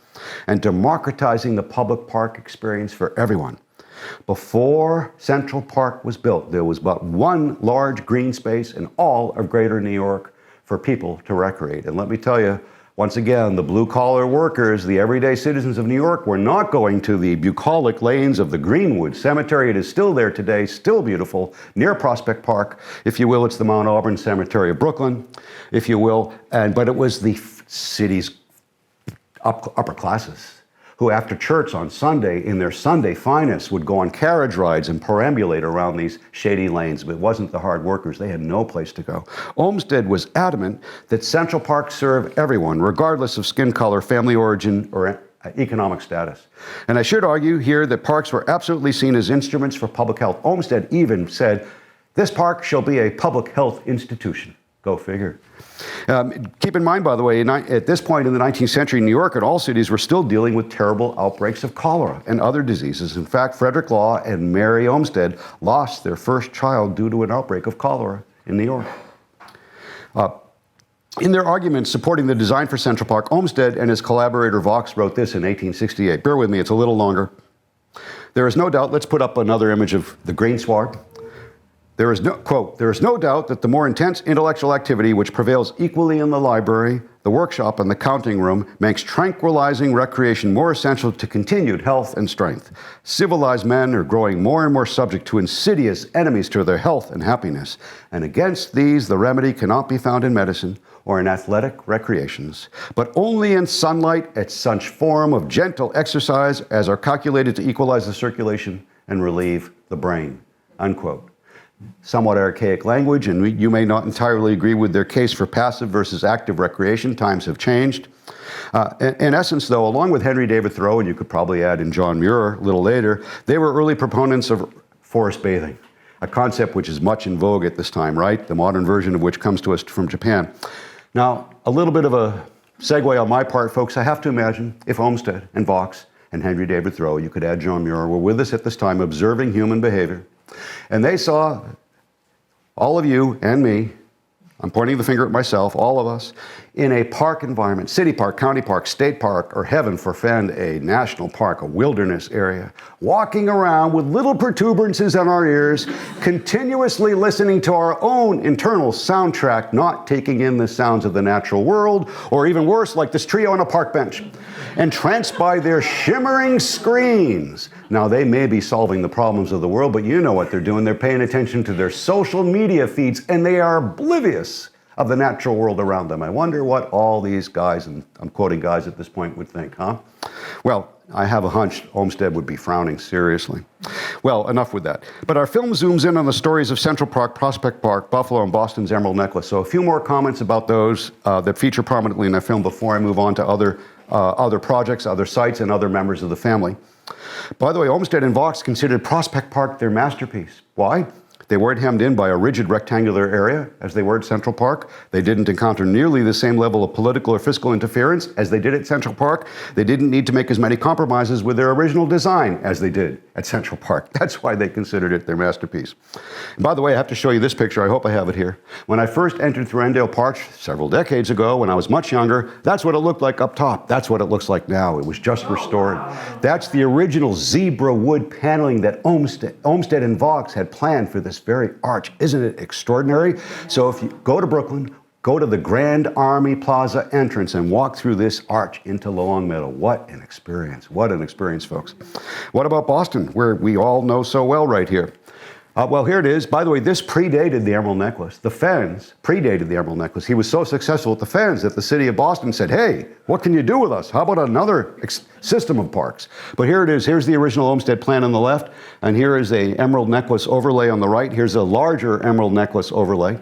and democratizing the public park experience for everyone. Before Central Park was built, there was but one large green space in all of greater New York for people to recreate. And let me tell you, once again, the blue-collar workers, the everyday citizens of New York, were not going to the bucolic lanes of the Greenwood Cemetery. It is still there today, still beautiful, near Prospect Park. If you will, it's the Mount Auburn Cemetery of Brooklyn, if you will. But it was the city's upper classes who, after church on Sunday, in their Sunday finest, would go on carriage rides and perambulate around these shady lanes. But it wasn't the hard workers. They had no place to go. Olmsted was adamant that Central Park serve everyone, regardless of skin color, family origin, or economic status. And I should argue here that parks were absolutely seen as instruments for public health. Olmsted even said, "This park shall be a public health institution." Go figure. Keep in mind, by the way, at this point in the 19th century, New York and all cities were still dealing with terrible outbreaks of cholera and other diseases. In fact, Frederick Law and Mary Olmsted lost their first child due to an outbreak of cholera in New York. In their arguments supporting the design for Central Park, Olmsted and his collaborator Vaux wrote this in 1868. Bear with me, it's a little longer. "There is no doubt," let's put up another image of the greensward. "There is no, quote, there is no doubt that the more intense intellectual activity which prevails equally in the library, the workshop, and the counting room makes tranquilizing recreation more essential to continued health and strength. Civilized men are growing more and more subject to insidious enemies to their health and happiness, and against these the remedy cannot be found in medicine or in athletic recreations, but only in sunlight at such form of gentle exercise as are calculated to equalize the circulation and relieve the brain," unquote. Somewhat archaic language, and you may not entirely agree with their case for passive versus active recreation. Times have changed. In essence, though, along with Henry David Thoreau, and you could probably add in John Muir a little later, they were early proponents of forest bathing. a concept which is much in vogue at this time, right? The modern version of which comes to us from Japan. Now, a little bit of a segue on my part, folks. I have to imagine if Olmsted and Vaux and Henry David Thoreau, you could add John Muir, were with us at this time observing human behavior, and they saw all of you and me, I'm pointing the finger at myself, all of us, in a park environment, city park, county park, state park, or heaven forfend, a national park, a wilderness area, walking around with little protuberances in our ears, continuously listening to our own internal soundtrack, not taking in the sounds of the natural world, or even worse, like this trio on a park bench, entranced by their shimmering screens. Now, they may be solving the problems of the world, but you know what they're doing. They're paying attention to their social media feeds, and they are oblivious of the natural world around them. I wonder what all these guys, and I'm quoting guys at this point, would think, huh? Well, I have a hunch Olmsted would be frowning seriously. Well, enough with that. But our film zooms in on the stories of Central Park, Prospect Park, Buffalo, and Boston's Emerald Necklace. So a few more comments about those that feature prominently in the film before I move on to other projects, other sites, and other members of the family. By the way, Olmsted and Vaux considered Prospect Park their masterpiece. Why? They weren't hemmed in by a rigid rectangular area as they were at Central Park. They didn't encounter nearly the same level of political or fiscal interference as they did at Central Park. They didn't need to make as many compromises with their original design as they did at Central Park. That's why they considered it their masterpiece. And by the way, I have to show you this picture. I hope I have it here. When I first entered Thorndale Park several decades ago, when I was much younger, that's what it looked like up top. That's what it looks like now. It was just restored. That's the original zebra wood paneling that Olmsted and Vaux had planned for this very arch. Isn't it extraordinary? So if you go to Brooklyn, go to the Grand Army Plaza entrance and walk through this arch into Long Meadow. What an experience. What an experience, folks. What about Boston, where we all know so well right here? Well, here it is. By the way, this predated the Emerald Necklace. The Fens predated the Emerald Necklace. He was so successful at the Fens that the city of Boston said, hey, what can you do with us? How about another system of parks? But here it is. Here's the original Olmsted plan on the left, and here is a Emerald Necklace overlay on the right. Here's a larger Emerald Necklace overlay.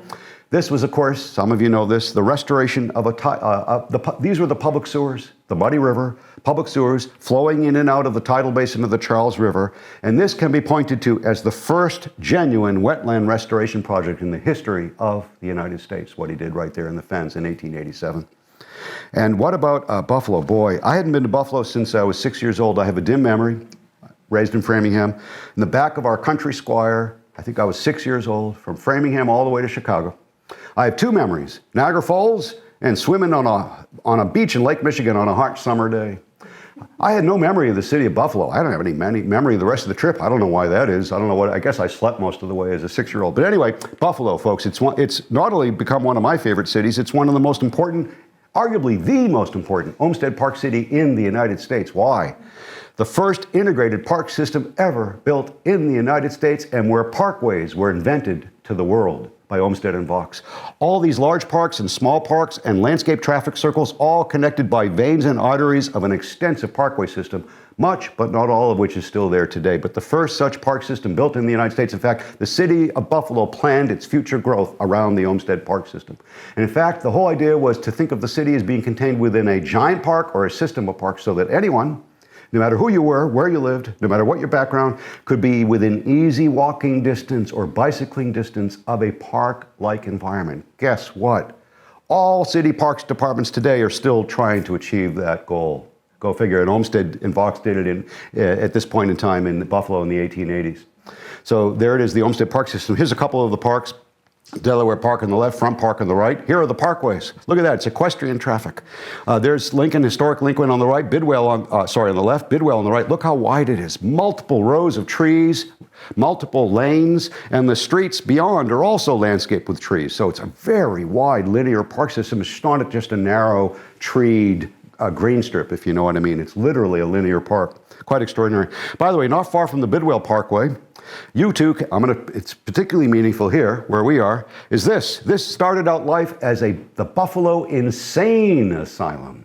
This was, of course, some of you know this, the restoration of these were the public sewers, the Muddy River, public sewers flowing in and out of the tidal basin of the Charles River. And this can be pointed to as the first genuine wetland restoration project in the history of the United States, what he did right there in the Fens in 1887. And what about Buffalo? Boy, I hadn't been to Buffalo since I was 6 years old. I have a dim memory, raised in Framingham. In the back of our country squire, I think I was 6 years old, from Framingham all the way to Chicago. I have two memories, Niagara Falls and swimming on a beach in Lake Michigan on a hot summer day. I had no memory of the city of Buffalo. I don't have any memory of the rest of the trip. I don't know why that is. I don't know what, I guess I slept most of the way as a 6-year-old. But anyway, Buffalo, folks, it's not only become one of my favorite cities, it's one of the most important, arguably the most important, Olmsted Park city in the United States. Why? The first integrated park system ever built in the United States, and where parkways were invented to the world by Olmsted and Vaux. All these large parks and small parks and landscape traffic circles, all connected by veins and arteries of an extensive parkway system, much but not all of which is still there today. But the first such park system built in the United States, in fact, the city of Buffalo planned its future growth around the Olmsted Park system. And in fact, the whole idea was to think of the city as being contained within a giant park or a system of parks so that anyone, no matter who you were, where you lived, no matter what your background, could be within easy walking distance or bicycling distance of a park-like environment. Guess what? All city parks departments today are still trying to achieve that goal. Go figure. And Olmsted and Vaux did it at this point in time in Buffalo in the 1880s. So there it is, the Olmsted Park system. Here's a couple of the parks. Delaware Park on the left, Front Park on the right. Here are the parkways. Look at that, it's equestrian traffic. There's Lincoln, historic Lincoln on the right, Bidwell on the left, Bidwell on the right. Look how wide it is. Multiple rows of trees, multiple lanes, and the streets beyond are also landscaped with trees. So it's a very wide linear park system. It's not just a narrow treed green strip, if you know what I mean. It's literally a linear park. Quite extraordinary. By the way, not far from the Bidwell Parkway, it's particularly meaningful here, where we are, is this. This started out life as the Buffalo Insane Asylum.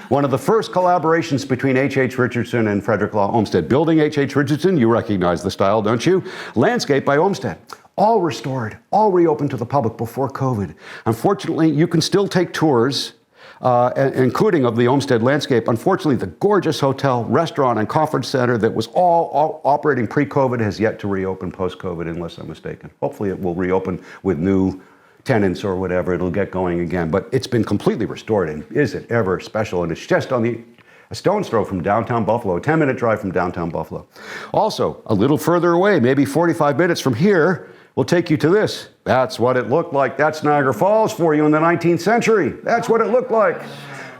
One of the first collaborations between H.H. Richardson and Frederick Law Olmsted. Building H.H. Richardson, you recognize the style, don't you? Landscape by Olmsted. All restored, all reopened to the public before COVID. Unfortunately, you can still take tours including of the Olmstead landscape. Unfortunately, the gorgeous hotel, restaurant, and conference center that was all operating pre-COVID has yet to reopen post-COVID, unless I'm mistaken. Hopefully it will reopen with new tenants or whatever. It'll get going again. But it's been completely restored, and is it ever special? And it's just on a stone's throw from downtown Buffalo, a 10-minute drive from downtown Buffalo. Also, a little further away, maybe 45 minutes from here, we'll take you to this. That's what it looked like. That's Niagara Falls for you in the 19th century. That's what it looked like.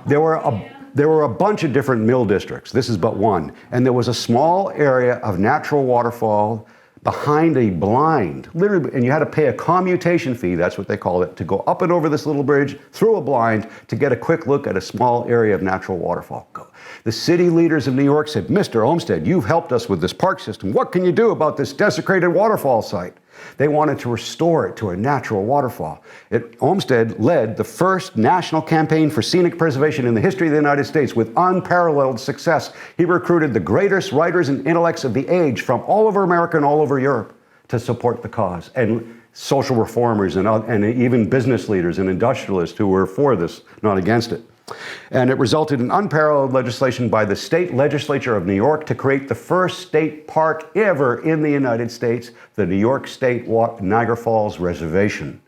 There were a bunch of different mill districts. This is but one. And there was a small area of natural waterfall behind a blind, literally, and you had to pay a commutation fee, that's what they call it, to go up and over this little bridge through a blind to get a quick look at a small area of natural waterfall. The city leaders of New York said, Mr. Olmsted, you've helped us with this park system. What can you do about this desecrated waterfall site? They wanted to restore it to a natural waterfall. Olmsted led the first national campaign for scenic preservation in the history of the United States with unparalleled success. He recruited the greatest writers and intellects of the age from all over America and all over Europe to support the cause, and social reformers and even business leaders and industrialists who were for this, not against it. And it resulted in unparalleled legislation by the state legislature of New York to create the first state park ever in the United States, the New York State Niagara Falls Reservation,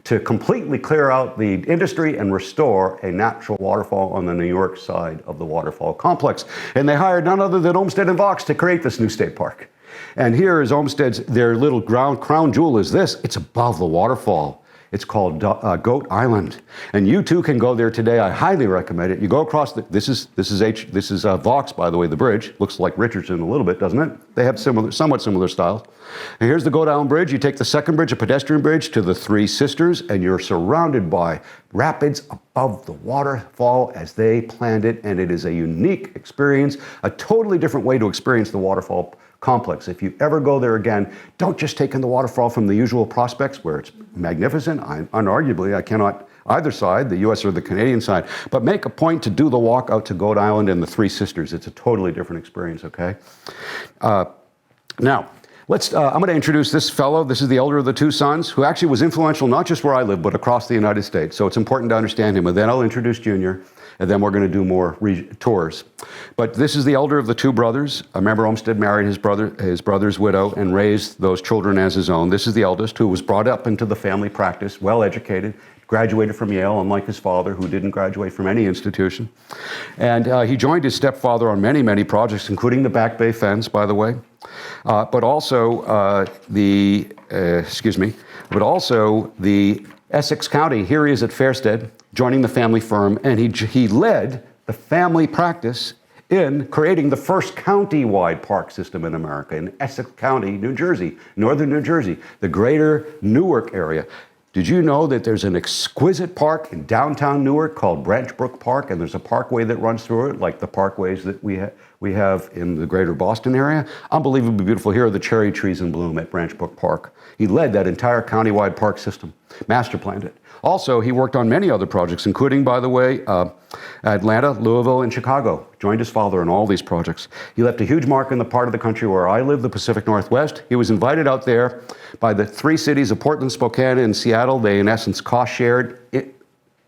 to completely clear out the industry and restore a natural waterfall on the New York side of the waterfall complex. And they hired none other than Olmsted and Vaux to create this new state park. And here is Olmsted's, their little crown jewel is this. It's above the waterfall. It's called Goat Island, and you too can go there today. I highly recommend it. You go across this is Vaux, by the way. The bridge looks like Richardson a little bit, doesn't it? They have somewhat similar styles. And here's the Goat Island Bridge. You take the second bridge, a pedestrian bridge, to the Three Sisters, and you're surrounded by rapids above the waterfall as they planned it, and it is a unique experience, a totally different way to experience the waterfall complex. If you ever go there again, don't just take in the waterfall from the usual prospects where it's magnificent. Unarguably, I cannot either side, the US or the Canadian side, but make a point to do the walk out to Goat Island and the Three Sisters. It's a totally different experience, okay? Now, I'm going to introduce this fellow. This is the elder of the two sons, who actually was influential not just where I live, but across the United States. So it's important to understand him. And then I'll introduce Junior, and then we're going to do more tours. But this is the elder of the two brothers. Remember, Olmsted married his brother's widow and raised those children as his own. This is the eldest, who was brought up into the family practice, well-educated, graduated from Yale, unlike his father, who didn't graduate from any institution. And he joined his stepfather on many, many projects, including the Back Bay fence, by the way, but also the Essex County. Here he is at Fairstead, joining the family firm, and he led the family practice in creating the first county-wide park system in America in Essex County, New Jersey, northern New Jersey, the greater Newark area. Did you know that there's an exquisite park in downtown Newark called Branch Brook Park, and there's a parkway that runs through it, like the parkways that we have in the greater Boston area? Unbelievably beautiful. Here are the cherry trees in bloom at Branch Brook Park. He led that entire county-wide park system, master planned it. Also, he worked on many other projects, including, by the way, Atlanta, Louisville, and Chicago. Joined his father in all these projects. He left a huge mark in the part of the country where I live, the Pacific Northwest. He was invited out there by the three cities of Portland, Spokane, and Seattle. They, in essence, cost-shared it.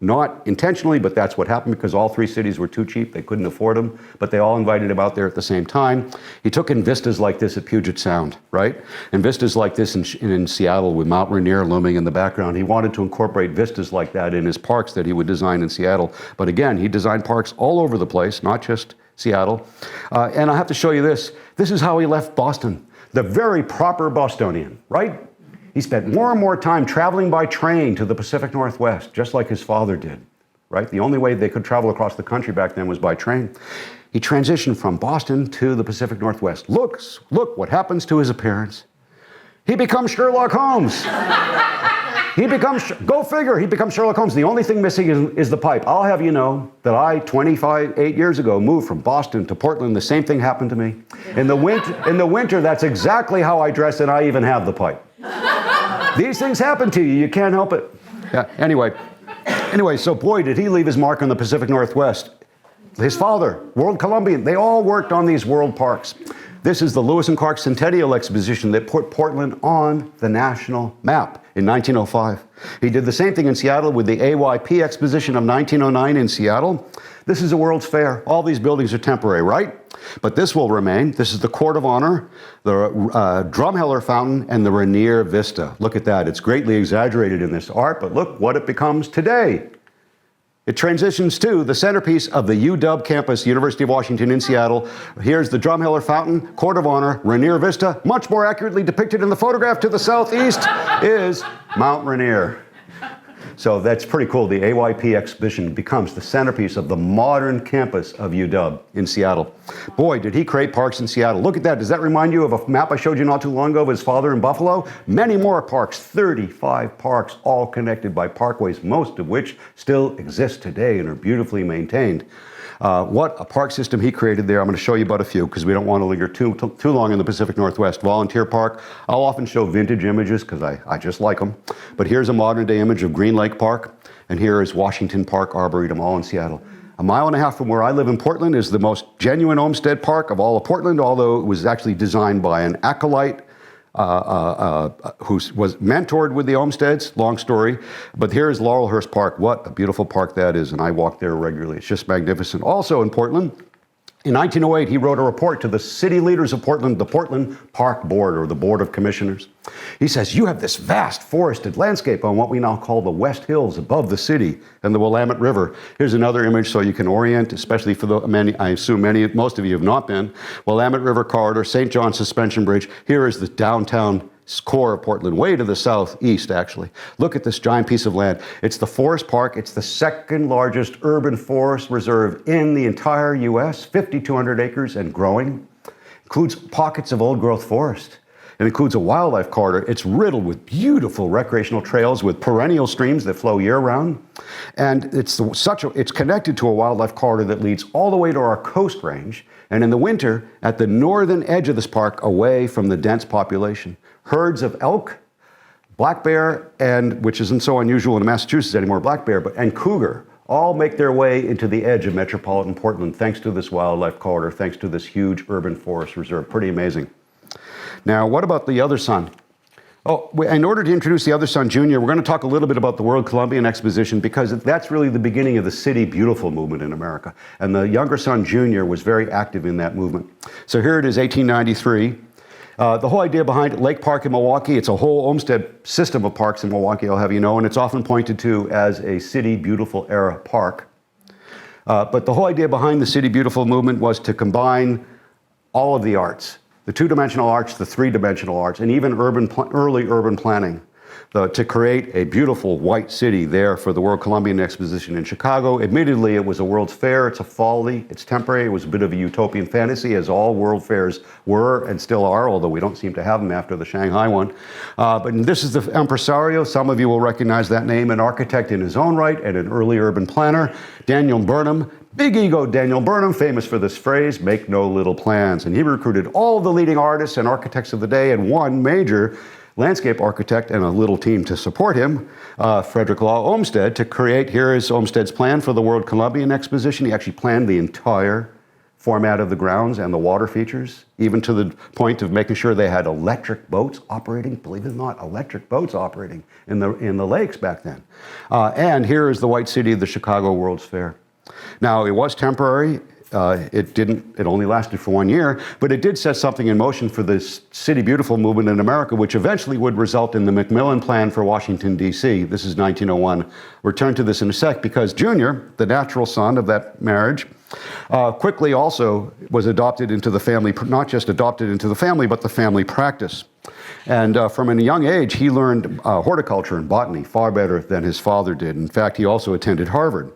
Not intentionally, but that's what happened because all three cities were too cheap. They couldn't afford them, but they all invited him out there at the same time. He took in vistas like this at Puget Sound, right? And vistas like this in Seattle with Mount Rainier looming in the background. He wanted to incorporate vistas like that in his parks that he would design in Seattle. But again, he designed parks all over the place, not just Seattle. And I have to show you this. This is how he left Boston. The very proper Bostonian, right? He spent more and more time traveling by train to the Pacific Northwest, just like his father did, right? The only way they could travel across the country back then was by train. He transitioned from Boston to the Pacific Northwest. Look what happens to his appearance. He becomes Sherlock Holmes. Go figure, he becomes Sherlock Holmes. The only thing missing is the pipe. I'll have you know that I, 8 years ago, moved from Boston to Portland. The same thing happened to me. In the winter, that's exactly how I dress, and I even have the pipe. These things happen to you. You can't help it. Yeah. Anyway, so boy, did he leave his mark on the Pacific Northwest. His father, World Colombian, they all worked on these world parks. This is the Lewis and Clark Centennial Exposition that put Portland on the national map. in 1905. He did the same thing in Seattle with the AYP Exposition of 1909 in Seattle. This is a World's Fair. All these buildings are temporary, right? But this will remain. This is the Court of Honor, the Drumheller Fountain, and the Rainier Vista. Look at that. It's greatly exaggerated in this art, but look what it becomes today. It transitions to the centerpiece of the UW campus, University of Washington in Seattle. Here's the Drumheller Fountain, Court of Honor, Rainier Vista. Much more accurately depicted in the photograph to the southeast is Mount Rainier. So that's pretty cool. The AYP Exposition becomes the centerpiece of the modern campus of UW in Seattle. Boy, did he create parks in Seattle. Look at that. Does that remind you of a map I showed you not too long ago of his father in Buffalo? Many more parks, 35 parks, all connected by parkways, most of which still exist today and are beautifully maintained. What a park system he created there. I'm going to show you about a few because we don't want to linger too long in the Pacific Northwest. Volunteer Park. I'll often show vintage images because I just like them. But here's a modern day image of Green Lake Park. And here is Washington Park Arboretum, all in Seattle. A mile and a half from where I live in Portland is the most genuine Olmsted Park of all of Portland, although it was actually designed by an acolyte who was mentored with the Olmsteds, long story. But here is Laurelhurst Park. What a beautiful park that is, and I walk there regularly. It's just magnificent. Also in Portland, in 1908, he wrote a report to the city leaders of Portland, the Portland Park Board, or the Board of Commissioners. He says, you have this vast forested landscape on what we now call the West Hills above the city and the Willamette River. Here's another image so you can orient, especially for the many, I assume most of you have not been. Willamette River Corridor, St. John Suspension Bridge. Here is the downtown core of Portland, way to the southeast, actually. Look at this giant piece of land. It's the Forest Park. It's the second largest urban forest reserve in the entire U.S., 5,200 acres and growing. Includes pockets of old-growth forest. It includes a wildlife corridor. It's riddled with beautiful recreational trails with perennial streams that flow year-round. And it's connected to a wildlife corridor that leads all the way to our Coast Range, and in the winter, at the northern edge of this park, away from the dense population. Herds of elk, black bear, and which isn't so unusual in Massachusetts anymore, black bear, and cougar all make their way into the edge of metropolitan Portland thanks to this wildlife corridor, thanks to this huge urban forest reserve. Pretty amazing. Now, what about the other son? Oh, in order to introduce the other son, Junior, we're going to talk a little bit about the World Colombian Exposition because that's really the beginning of the City Beautiful movement in America. And the younger son, Junior, was very active in that movement. So here it is, 1893. The whole idea behind Lake Park in Milwaukee, it's a whole Olmsted system of parks in Milwaukee, I'll have you know, and it's often pointed to as a City Beautiful era park. But the whole idea behind the City Beautiful movement was to combine all of the arts, the two-dimensional arts, the three-dimensional arts, and even early urban planning, to create a beautiful white city there for the World Columbian Exposition in Chicago. Admittedly, it was a World's Fair. It's a folly. It's temporary. It was a bit of a utopian fantasy, as all World Fairs were and still are, although we don't seem to have them after the Shanghai one. But this is the impresario. Some of you will recognize that name, an architect in his own right and an early urban planner, Daniel Burnham. Big ego Daniel Burnham, famous for this phrase, make no little plans. And he recruited all the leading artists and architects of the day and one major landscape architect and a little team to support him, Frederick Law Olmsted, to create, here is Olmsted's plan for the World Columbian Exposition. He actually planned the entire format of the grounds and the water features, even to the point of making sure they had electric boats operating, believe it or not, electric boats operating in the lakes back then. And here is the White City of the Chicago World's Fair. Now, it was temporary. It only lasted for 1 year, but it did set something in motion for this City Beautiful movement in America, which eventually would result in the Macmillan Plan for Washington, D.C. This is 1901. Return to this in a sec, because Junior, the natural son of that marriage, quickly also was adopted into the family, not just adopted into the family, but the family practice. And from a young age, he learned horticulture and botany far better than his father did. In fact, he also attended Harvard.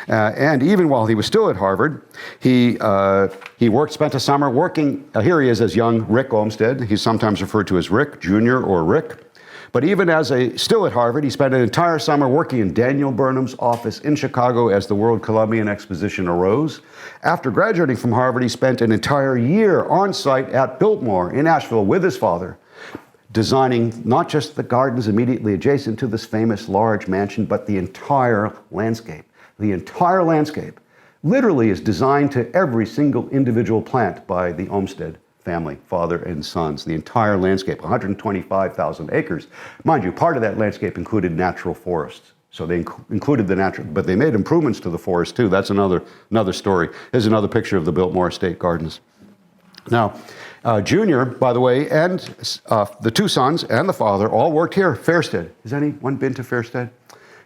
And even while he was still at Harvard, he spent a summer working, here he is as young Rick Olmsted. He's sometimes referred to as Rick, Junior, or Rick. But even still at Harvard, he spent an entire summer working in Daniel Burnham's office in Chicago as the World Columbian Exposition arose. After graduating from Harvard, he spent an entire year on site at Biltmore in Asheville with his father, designing not just the gardens immediately adjacent to this famous large mansion, but the entire landscape. The entire landscape literally is designed to every single individual plant by the Olmsted family, father and sons, the entire landscape, 125,000 acres. Mind you, part of that landscape included natural forests. So they included the natural, but they made improvements to the forest too. That's another story. Here's another picture of the Biltmore Estate Gardens. Now, Junior, by the way, and the two sons and the father all worked here, Fairstead. Has anyone been to Fairstead?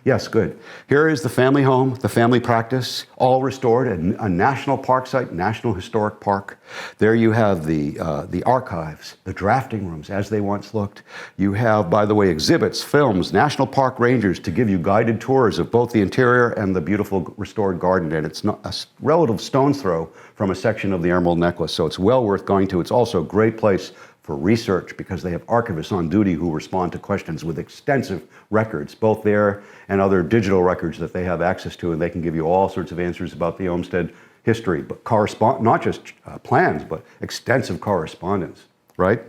Yes, good. Here is the family home, the family practice, all restored, a national park site, National Historic Park. There you have the archives, the drafting rooms as they once looked. You have, by the way, exhibits, films, national park rangers to give you guided tours of both the interior and the beautiful restored garden. And it's not a relative stone's throw from a section of the Emerald Necklace, so it's well worth going to. It's also a great place for research because they have archivists on duty who respond to questions with extensive records, both there and other digital records that they have access to, and they can give you all sorts of answers about the Olmsted history, but not just plans, but extensive correspondence, right?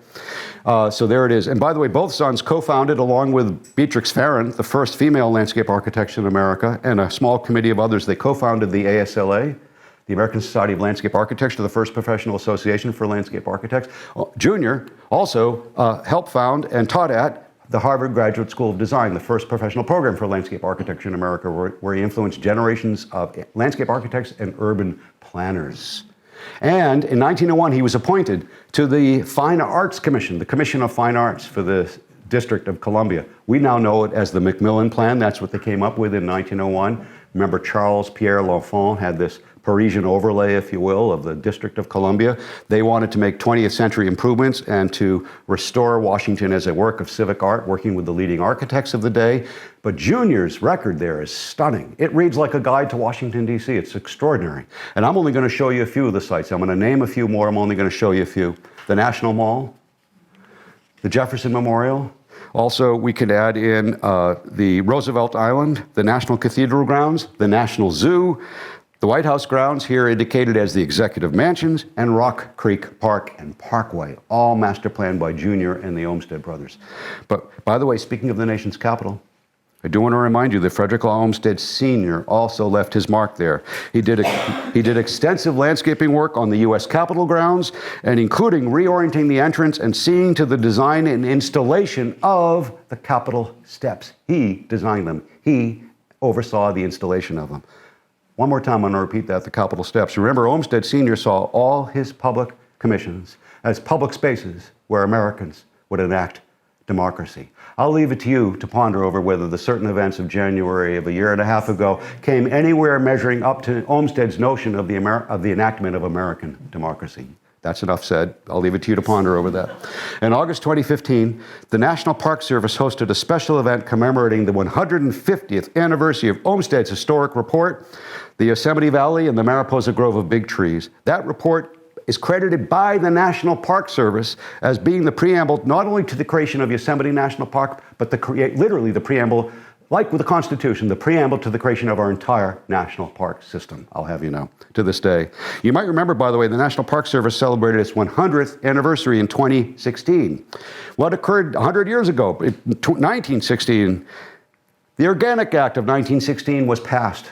So there it is. And by the way, both sons co-founded, along with Beatrix Farron, the first female landscape architect in America, and a small committee of others. They co-founded the ASLA, the American Society of Landscape Architecture, the first professional association for landscape architects. Junior also helped found and taught at the Harvard Graduate School of Design, the first professional program for landscape architecture in America, where he influenced generations of landscape architects and urban planners. And in 1901, he was appointed to the Fine Arts Commission, the Commission of Fine Arts for the District of Columbia. We now know it as the Macmillan Plan. That's what they came up with in 1901. Remember, Charles Pierre L'Enfant had this Parisian overlay, if you will, of the District of Columbia. They wanted to make 20th century improvements and to restore Washington as a work of civic art, working with the leading architects of the day. But Junior's record there is stunning. It reads like a guide to Washington, D.C. It's extraordinary. And I'm only going to show you a few of the sites. I'm going to name a few more. I'm only going to show you a few. The National Mall, the Jefferson Memorial. Also, we could add in the Roosevelt Island, the National Cathedral grounds, the National Zoo, the White House grounds, here indicated as the Executive Mansions, and Rock Creek Park and Parkway, all master planned by Junior and the Olmsted brothers. But by the way, speaking of the nation's capital, I do want to remind you that Frederick Law Olmsted Sr. also left his mark there. He did extensive landscaping work on the U.S. Capitol grounds, and including reorienting the entrance and seeing to the design and installation of the Capitol steps. He designed them. He oversaw the installation of them. One more time, I'm going to repeat that, the Capitol steps. Remember, Olmsted Sr. saw all his public commissions as public spaces where Americans would enact democracy. I'll leave it to you to ponder over whether the certain events of January of a year and a half ago came anywhere measuring up to Olmsted's notion of the enactment of American democracy. That's enough said. I'll leave it to you to ponder over that. In August 2015, the National Park Service hosted a special event commemorating the 150th anniversary of Olmsted's historic report, the Yosemite Valley and the Mariposa Grove of Big Trees. That report is credited by the National Park Service as being the preamble not only to the creation of Yosemite National Park, but literally the preamble, like with the Constitution, the preamble to the creation of our entire national park system, I'll have you know, to this day. You might remember, by the way, the National Park Service celebrated its 100th anniversary in 2016. What occurred 100 years ago, in 1916, the Organic Act of 1916 was passed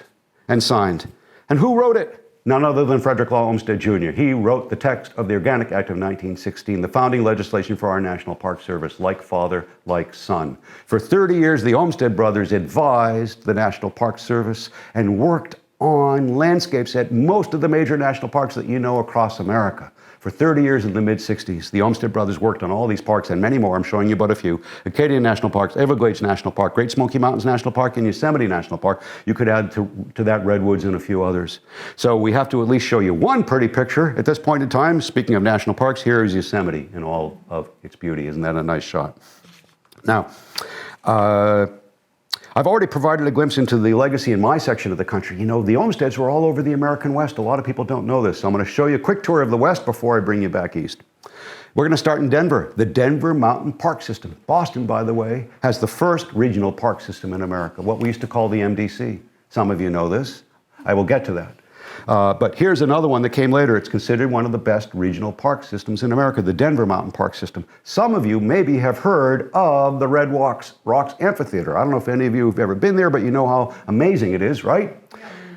and signed. And who wrote it? None other than Frederick Law Olmsted Jr. He wrote the text of the Organic Act of 1916, the founding legislation for our National Park Service, like father, like son. For 30 years, the Olmsted brothers advised the National Park Service and worked on landscapes at most of the major national parks that you know across America. For 30 years in the mid-60s, the Olmsted brothers worked on all these parks and many more. I'm showing you but a few. Acadian National Parks, Everglades National Park, Great Smoky Mountains National Park, and Yosemite National Park. You could add to that Redwoods and a few others. So we have to at least show you one pretty picture at this point in time. Speaking of national parks, here is Yosemite in all of its beauty. Isn't that a nice shot? Now, I've already provided a glimpse into the legacy in my section of the country. You know, the Olmsteds were all over the American West. A lot of people don't know this. So I'm going to show you a quick tour of the West before I bring you back east. We're going to start in Denver, the Denver Mountain Park System. Boston, by the way, has the first regional park system in America, what we used to call the MDC. Some of you know this. I will get to that. But here's another one that came later. It's considered one of the best regional park systems in America, the Denver Mountain Park System. Some of you maybe have heard of the Red Rocks Amphitheater. I don't know if any of you have ever been there, but you know how amazing it is, right?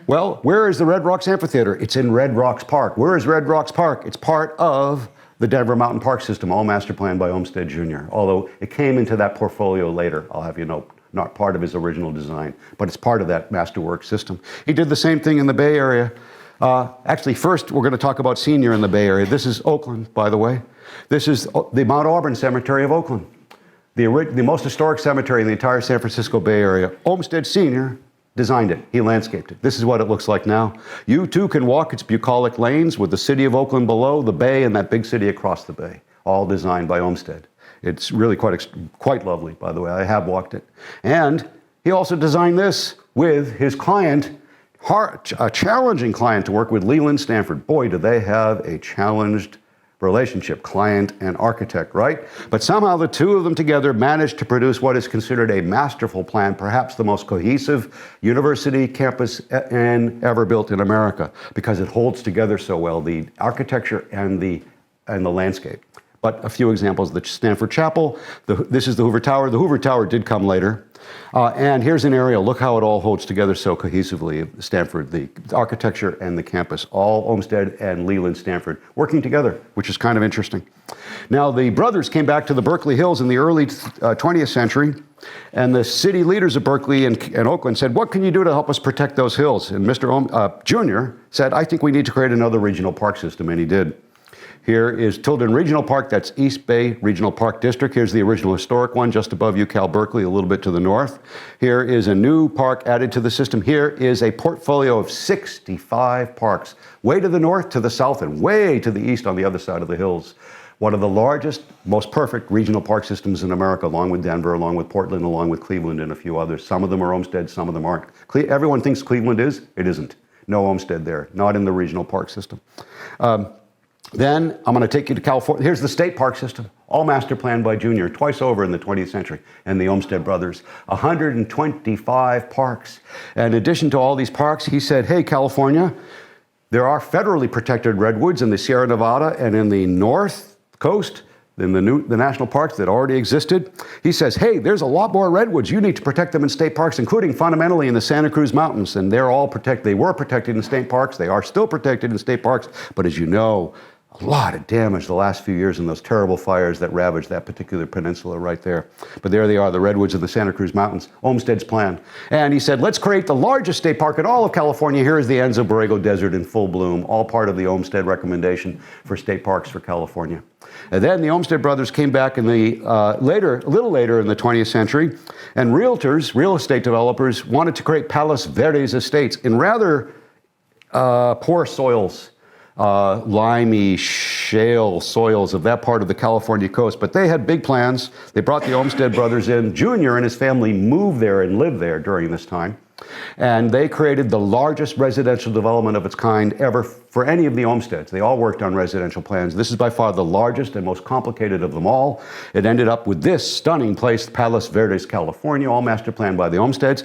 Well, where is the Red Rocks Amphitheater? It's in Red Rocks Park. Where is Red Rocks Park? It's part of the Denver Mountain Park System, all master planned by Olmsted Jr., although it came into that portfolio later, I'll have you know, not part of his original design, but it's part of that masterwork system. He did the same thing in the Bay Area. Actually, first, we're going to talk about Senior in the Bay Area. This is Oakland, by the way. This is the Mount Auburn Cemetery of Oakland, the most historic cemetery in the entire San Francisco Bay Area. Olmsted Sr. designed it. He landscaped it. This is what it looks like now. You too can walk its bucolic lanes with the city of Oakland below, the bay, and that big city across the bay, all designed by Olmsted. It's really quite lovely, by the way. I have walked it. And he also designed this with his client, a challenging client to work with, Leland Stanford. Boy, do they have a challenged relationship, client and architect, right? But somehow the two of them together managed to produce what is considered a masterful plan, perhaps the most cohesive university campus ever built in America, because it holds together so well, the architecture and the landscape. But a few examples, the Stanford Chapel, this is the Hoover Tower. The Hoover Tower did come later. And here's an aerial. Look how it all holds together so cohesively. Stanford, the architecture and the campus, all Olmsted and Leland Stanford working together, which is kind of interesting. Now, the brothers came back to the Berkeley Hills in the early 20th century, and the city leaders of Berkeley and Oakland said, what can you do to help us protect those hills? And Mr. Jr. said, I think we need to create another regional park system, and he did. Here is Tilden Regional Park, that's East Bay Regional Park District. Here's the original historic one just above UCal Berkeley, a little bit to the north. Here is a new park added to the system. Here is a portfolio of 65 parks, way to the north, to the south, and way to the east on the other side of the hills. One of the largest, most perfect regional park systems in America, along with Denver, along with Portland, along with Cleveland, and a few others. Some of them are Olmsted, some of them aren't. Everyone thinks Cleveland is. It isn't. No Olmsted there, not in the regional park system. Then I'm going to take you to California. Here's the state park system, all master planned by Junior, twice over in the 20th century, and the Olmsted brothers. 125 parks. And in addition to all these parks, he said, hey, California, there are federally protected redwoods in the Sierra Nevada and in the north coast, in the national parks that already existed. He says, hey, there's a lot more redwoods. You need to protect them in state parks, including fundamentally in the Santa Cruz Mountains. And they're all protected. They were protected in state parks. They are still protected in state parks. But as you know, a lot of damage the last few years in those terrible fires that ravaged that particular peninsula right there. But there they are, the redwoods of the Santa Cruz Mountains, Olmsted's plan. And he said, let's create the largest state park in all of California. Here is the Enzo Borrego Desert in full bloom, all part of the Olmsted recommendation for state parks for California. And then the Olmsted brothers came back in the a little later in the 20th century, and realtors, real estate developers, wanted to create Palos Verdes estates in rather poor soils. Limey, shale soils of that part of the California coast. But they had big plans. They brought the Olmsted brothers in. Junior and his family moved there and lived there during this time. And they created the largest residential development of its kind ever for any of the Olmsteds. They all worked on residential plans. This is by far the largest and most complicated of them all. It ended up with this stunning place, Palos Verdes, California, all master planned by the Olmsteds.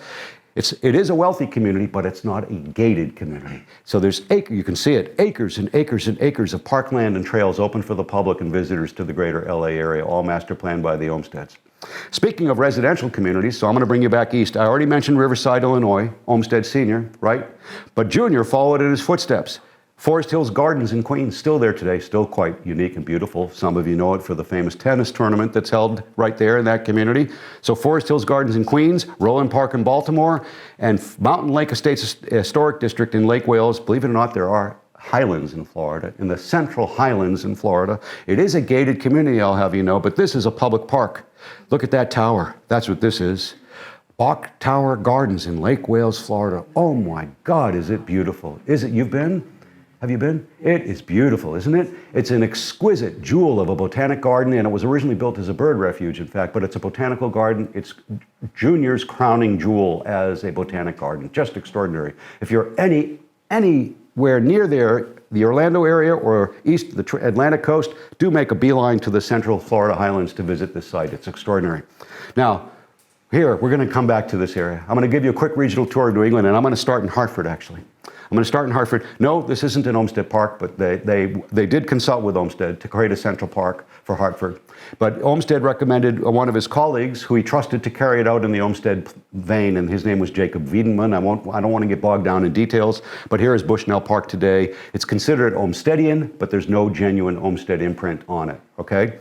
It is a wealthy community, but it's not a gated community. So there's you can see it, acres and acres and acres of parkland and trails open for the public and visitors to the greater LA area, all master planned by the Olmsteds. Speaking of residential communities, so I'm going to bring you back east. I already mentioned Riverside, Illinois, Olmsted Sr., right? But Junior followed in his footsteps. Forest Hills Gardens in Queens, still there today, still quite unique and beautiful. Some of you know it for the famous tennis tournament that's held right there in that community. So Forest Hills Gardens in Queens, Roland Park in Baltimore, and Mountain Lake Estates Historic District in Lake Wales. Believe it or not, there are highlands in Florida, in the central highlands in Florida. It is a gated community, I'll have you know, but this is a public park. Look at that tower. That's what this is. Bach Tower Gardens in Lake Wales, Florida. Oh my God, is it beautiful. Is it? You've been? Have you been? It is beautiful, isn't it? It's an exquisite jewel of a botanic garden, and it was originally built as a bird refuge, in fact, but it's a botanical garden. It's Junior's crowning jewel as a botanic garden. Just extraordinary. If you're anywhere near there, the Orlando area or east of the Atlantic coast, do make a beeline to the central Florida highlands to visit this site. It's extraordinary. Now, here, we're going to come back to this area. I'm going to give you a quick regional tour of New England, and I'm going to start in Hartford, actually. I'm going to start in Hartford. No, this isn't an Olmsted Park, but they did consult with Olmsted to create a central park for Hartford. But Olmsted recommended one of his colleagues who he trusted to carry it out in the Olmsted vein, and his name was Jacob Wiedemann. I don't want to get bogged down in details, but here is Bushnell Park today. It's considered Olmstedian, but there's no genuine Olmsted imprint on it, okay?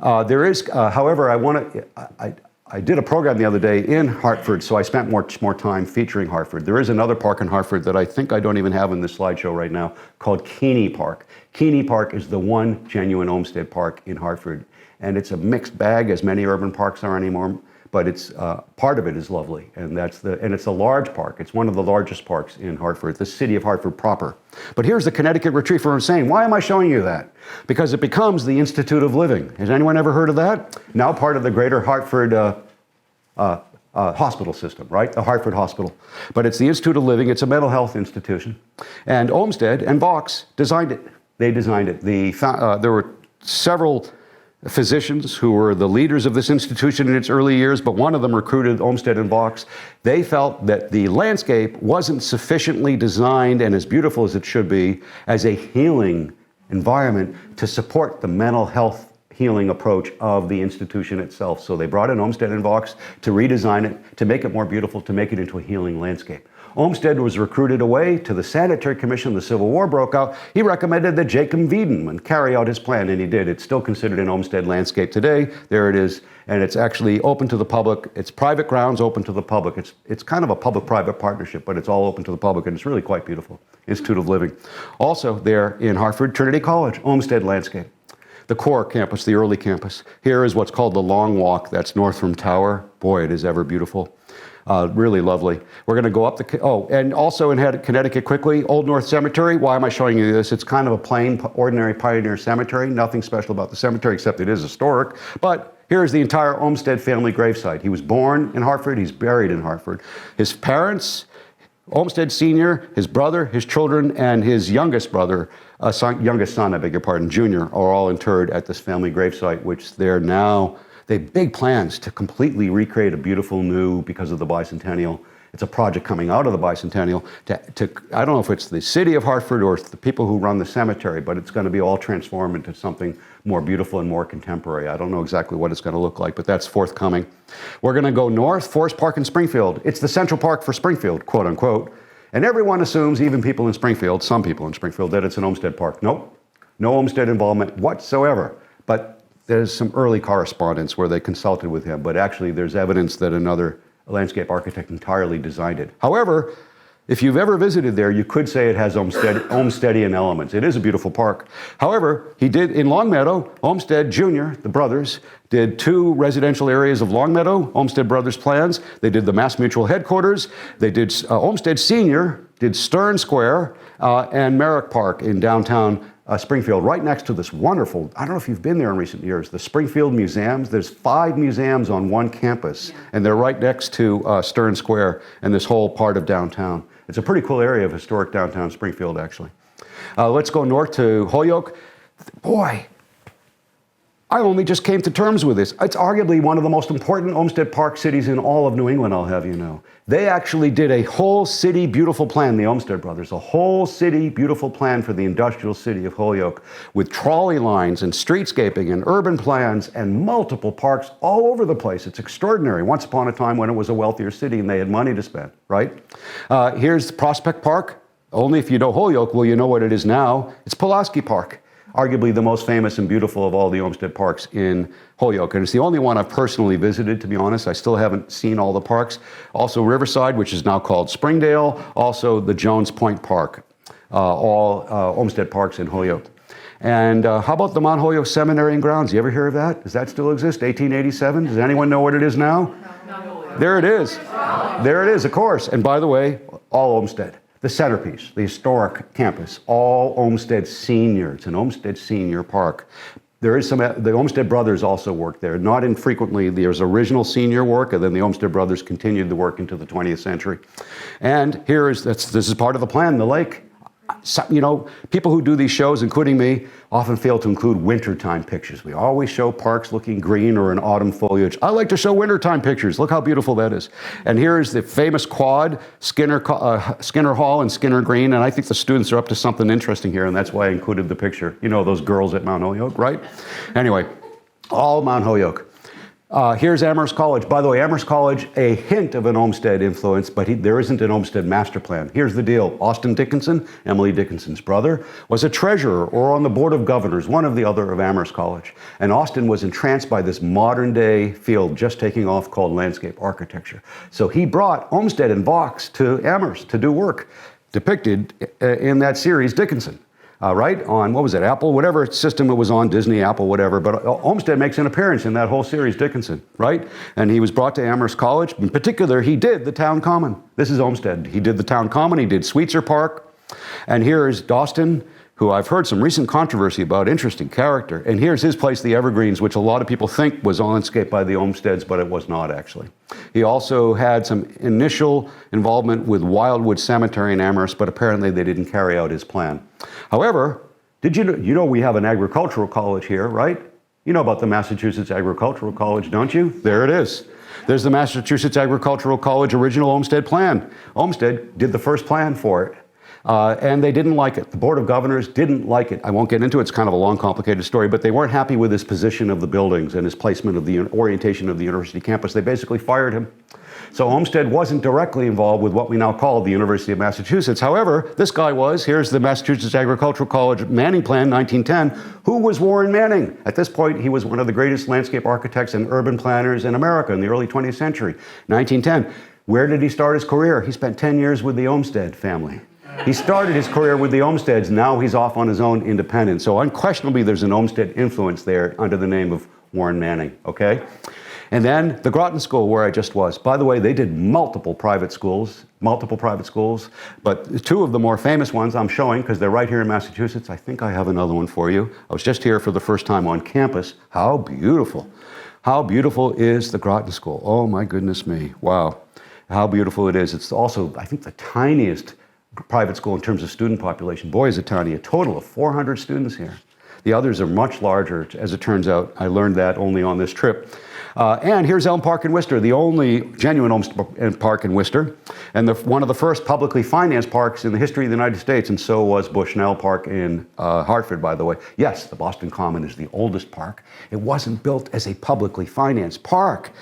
There is, however, I did a program the other day in Hartford, so I spent much more time featuring Hartford. There is another park in Hartford that I think I don't even have in this slideshow right now called Keeney Park. Keeney Park is the one genuine Olmsted park in Hartford. And it's a mixed bag, as many urban parks are anymore, but it's part of it is lovely. And it's a large park. It's one of the largest parks in Hartford, the city of Hartford proper. But here's the Connecticut Retreat for saying, why am I showing you that? Because it becomes the Institute of Living. Has anyone ever heard of that? Now part of the greater Hartford hospital system, right? The Hartford Hospital. But it's the Institute of Living. It's a mental health institution. And Olmsted and Bach designed it. They designed it. There were several physicians who were the leaders of this institution in its early years, but one of them recruited Olmsted and Bach. They felt that the landscape wasn't sufficiently designed and as beautiful as it should be as a healing environment to support the mental health healing approach of the institution itself. So they brought in Olmsted and Bach to redesign it, to make it more beautiful, to make it into a healing landscape. Olmsted was recruited away to the Sanitary Commission. The Civil War broke out. He recommended that Jacob Wiedemann carry out his plan, and he did. It's still considered an Olmsted landscape today. There it is, and it's actually open to the public. It's private grounds open to the public. It's kind of a public-private partnership, but it's all open to the public, and it's really quite beautiful. Institute of Living. Also there in Hartford, Trinity College, Olmsted landscape. The core campus, the early campus. Here is what's called the Long Walk. That's north from Tower. Boy, it is ever beautiful. Really lovely. We're going to go up and also in Connecticut quickly, Old North Cemetery. Why am I showing you this? It's kind of a plain, ordinary pioneer cemetery. Nothing special about the cemetery except it is historic. But here's the entire Olmsted family gravesite. He was born in Hartford. He's buried in Hartford. His parents, Olmsted Sr., his brother, his children, and his youngest brother, youngest son, I beg your pardon, Junior, are all interred at this family gravesite, which they have big plans to completely recreate a beautiful new, because of the bicentennial. It's a project coming out of the bicentennial I don't know if it's the city of Hartford or the people who run the cemetery, but it's going to be all transformed into something more beautiful and more contemporary. I don't know exactly what it's going to look like, but that's forthcoming. We're going to go north, Forest Park in Springfield. It's the central park for Springfield, quote unquote. And everyone assumes, even people in Springfield, some people in Springfield, that it's an Olmsted park. Nope, no Olmsted involvement whatsoever. But there's some early correspondence where they consulted with him, but actually there's evidence that another landscape architect entirely designed it. However, if you've ever visited there, you could say it has Olmstedian elements. It is a beautiful park. However, he did, in Longmeadow, Olmsted Jr., the brothers, did 2 residential areas of Longmeadow, Olmsted Brothers plans. They did the Mass Mutual headquarters. They did, Olmsted Sr. did Stern Square and Merrick Park in downtown Springfield, right next to this wonderful, I don't know if you've been there in recent years, the Springfield Museums. There's 5 museums on one campus, and they're right next to Stern Square and this whole part of downtown. It's a pretty cool area of historic downtown Springfield, actually. Let's go north to Holyoke. Boy, I only just came to terms with this. It's arguably one of the most important Olmsted Park cities in all of New England, I'll have you know. They actually did a whole city beautiful plan, the Olmsted brothers, a whole city beautiful plan for the industrial city of Holyoke with trolley lines and streetscaping and urban plans and multiple parks all over the place. It's extraordinary. Once upon a time when it was a wealthier city and they had money to spend, right? Here's Prospect Park. Only if you know Holyoke will you know what it is now. It's Pulaski Park. Arguably the most famous and beautiful of all the Olmsted parks in Holyoke. And it's the only one I've personally visited, to be honest. I still haven't seen all the parks. Also Riverside, which is now called Springdale. Also the Jones Point Park. All Olmsted parks in Holyoke. And how about the Mount Holyoke Seminary and Grounds? You ever hear of that? Does that still exist? 1887? Does anyone know what it is now? No. There it is. There it is, of course. And by the way, all Olmsted. The centerpiece, the historic campus, all Olmsted Senior. It's an Olmsted Senior Park. There is the Olmsted brothers also worked there. Not infrequently, there's original senior work, and then the Olmsted brothers continued the work into the 20th century. And this is part of the plan, the lake. You know, people who do these shows, including me, often fail to include wintertime pictures. We always show parks looking green or in autumn foliage. I like to show wintertime pictures. Look how beautiful that is. And here's the famous quad, Skinner Hall and Skinner Green, and I think the students are up to something interesting here, and that's why I included the picture. You know, those girls at Mount Holyoke, right? Anyway, all Mount Holyoke. Here's Amherst College. By the way, Amherst College, a hint of an Olmsted influence, but there isn't an Olmsted master plan. Here's the deal. Austin Dickinson, Emily Dickinson's brother, was a treasurer or on the board of governors, one of the other of Amherst College. And Austin was entranced by this modern day field just taking off called landscape architecture. So he brought Olmsted and Vaux to Amherst to do work depicted in that series, Dickinson. Right, on, what was it, Apple, whatever system it was on, Disney, Apple, whatever, but Olmsted makes an appearance in that whole series, Dickinson, right? And he was brought to Amherst College. In particular, he did the town common. This is Olmsted. He did the town common, he did Sweetser Park, and here is Dawston, who I've heard some recent controversy about, interesting character. And here's his place, the Evergreens, which a lot of people think was landscaped by the Olmsteds, but it was not actually. He also had some initial involvement with Wildwood Cemetery in Amherst, but apparently they didn't carry out his plan. However, did you know we have an agricultural college here, right? You know about the Massachusetts Agricultural College, don't you? There it is. There's the Massachusetts Agricultural College original Olmsted plan. Olmsted did the first plan for it. And they didn't like it. The Board of Governors didn't like it. I won't get into it. It's kind of a long, complicated story, but they weren't happy with his position of the buildings and his placement of the orientation of the university campus. They basically fired him. So Olmsted wasn't directly involved with what we now call the University of Massachusetts. However, this guy was. Here's the Massachusetts Agricultural College Manning Plan, 1910. Who was Warren Manning? At this point, he was one of the greatest landscape architects and urban planners in America in the early 20th century. 1910. Where did he start his career? He spent 10 years with the Olmsted family. He started his career with the Olmsteds. Now he's off on his own independent. So unquestionably, there's an Olmsted influence there under the name of Warren Manning, okay? And then the Groton School, where I just was. By the way, they did multiple private schools, but two of the more famous ones I'm showing because they're right here in Massachusetts. I think I have another one for you. I was just here for the first time on campus. How beautiful. How beautiful is the Groton School? Oh my goodness me, wow. How beautiful it is. It's also, I think, the tiniest private school in terms of student population. Boy, is it tiny. A total of 400 students here. The others are much larger, as it turns out. I learned that only on this trip. And here's Elm Park in Worcester, the only genuine Olmsted Park in Worcester, and one of the first publicly financed parks in the history of the United States, and so was Bushnell Park in Hartford, by the way. Yes, the Boston Common is the oldest park. It wasn't built as a publicly financed park.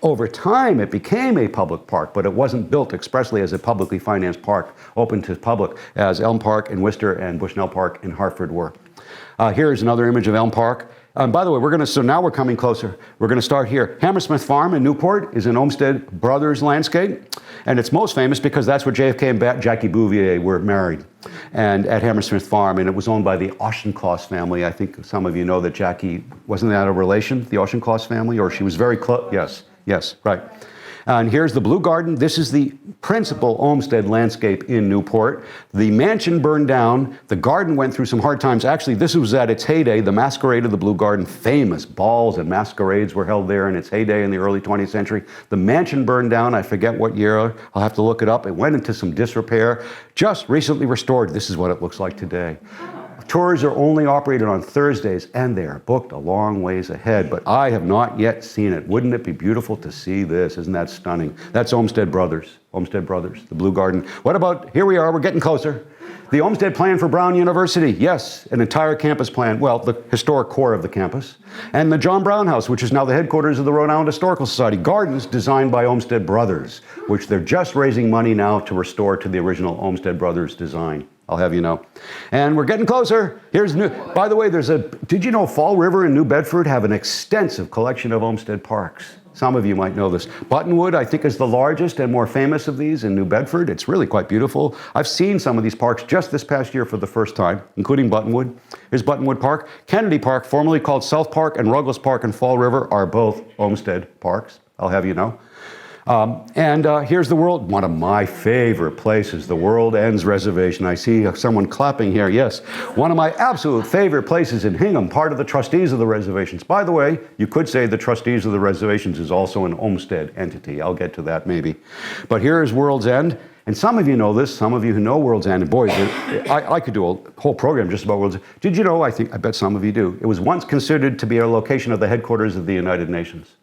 Over time, it became a public park, but it wasn't built expressly as a publicly financed park, open to the public, as Elm Park in Worcester and Bushnell Park in Hartford were. Here's another image of Elm Park. By the way, so now we're coming closer. We're going to start here. Hammersmith Farm in Newport is an Olmsted Brothers landscape, and it's most famous because that's where JFK and Jackie Bouvier were married, and at Hammersmith Farm, and it was owned by the Auchincloss family. I think some of you know that Jackie, wasn't that a relation, the Auchincloss family, or she was very close? Yes, right. And here's the Blue Garden. This is the principal Olmsted landscape in Newport. The mansion burned down. The garden went through some hard times. Actually, this was at its heyday, the Masquerade of the Blue Garden. Famous balls and masquerades were held there in its heyday in the early 20th century. The mansion burned down. I forget what year. I'll have to look it up. It went into some disrepair. Just recently restored. This is what it looks like today. Tours are only operated on Thursdays, and they are booked a long ways ahead, but I have not yet seen it. Wouldn't it be beautiful to see this? Isn't that stunning? That's Olmsted Brothers, the Blue Garden. What about, here we are, we're getting closer. The Olmsted plan for Brown University, yes, an entire campus plan, well, the historic core of the campus. And the John Brown House, which is now the headquarters of the Rhode Island Historical Society. Gardens designed by Olmsted Brothers, which they're just raising money now to restore to the original Olmsted Brothers design. I'll have you know. And we're getting closer. Here's new. By the way, did you know Fall River and New Bedford have an extensive collection of Olmsted parks? Some of you might know this. Buttonwood, I think, is the largest and more famous of these in New Bedford. It's really quite beautiful. I've seen some of these parks just this past year for the first time, including Buttonwood. Here's Buttonwood Park. Kennedy Park, formerly called South Park, and Ruggles Park in Fall River are both Olmsted parks, I'll have you know. Here's the one of my favorite places, the World Ends Reservation. I see someone clapping here, yes. One of my absolute favorite places in Hingham, part of the trustees of the reservations. By the way, you could say the trustees of the reservations is also an Olmsted entity. I'll get to that maybe. But here is World's End. And some of you know this, some of you who know World's End, and boy, I could do a whole program just about World's End. Did you know, I bet some of you do, it was once considered to be a location of the headquarters of the United Nations.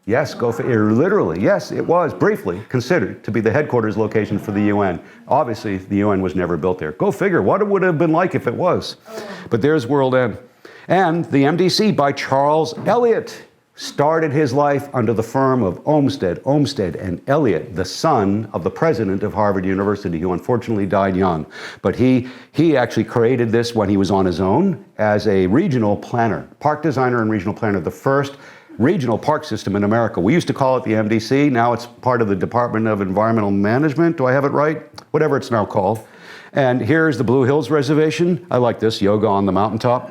Yes, literally, yes, it was briefly considered to be the headquarters location for the UN. Obviously, the UN was never built there. Go figure, what it would have been like if it was. But there's World End. And the MDC by Charles Eliot started his life under the firm of Olmsted and Eliot, the son of the president of Harvard University, who unfortunately died young. But he actually created this when he was on his own as a regional planner, park designer and regional planner, the first regional park system in America. We used to call it the MDC. Now it's part of the Department of Environmental Management. Do I have it right? Whatever it's now called. And here's the Blue Hills Reservation. I like this, yoga on the mountaintop.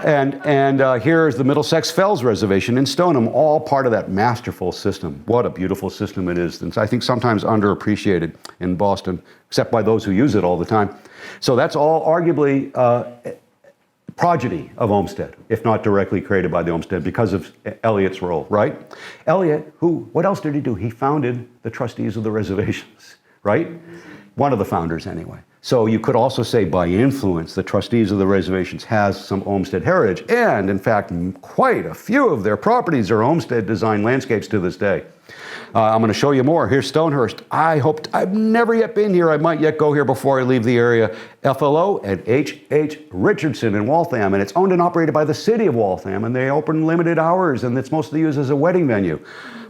And here's the Middlesex Fells Reservation in Stoneham, all part of that masterful system. What a beautiful system it is. And I think sometimes underappreciated in Boston, except by those who use it all the time. So that's all arguably progeny of Olmsted, if not directly created by the Olmsted because of Eliot's role, right? Eliot, what else did he do? He founded the trustees of the reservations, right? One of the founders, anyway. So you could also say by influence, the trustees of the reservations has some Olmsted heritage. And in fact, quite a few of their properties are Olmsted designed landscapes to this day. I'm going to show you more. Here's Stonehurst. I've never yet been here. I might yet go here before I leave the area. FLO and H.H. Richardson in Waltham. And it's owned and operated by the city of Waltham. And they open limited hours. And it's mostly used as a wedding venue.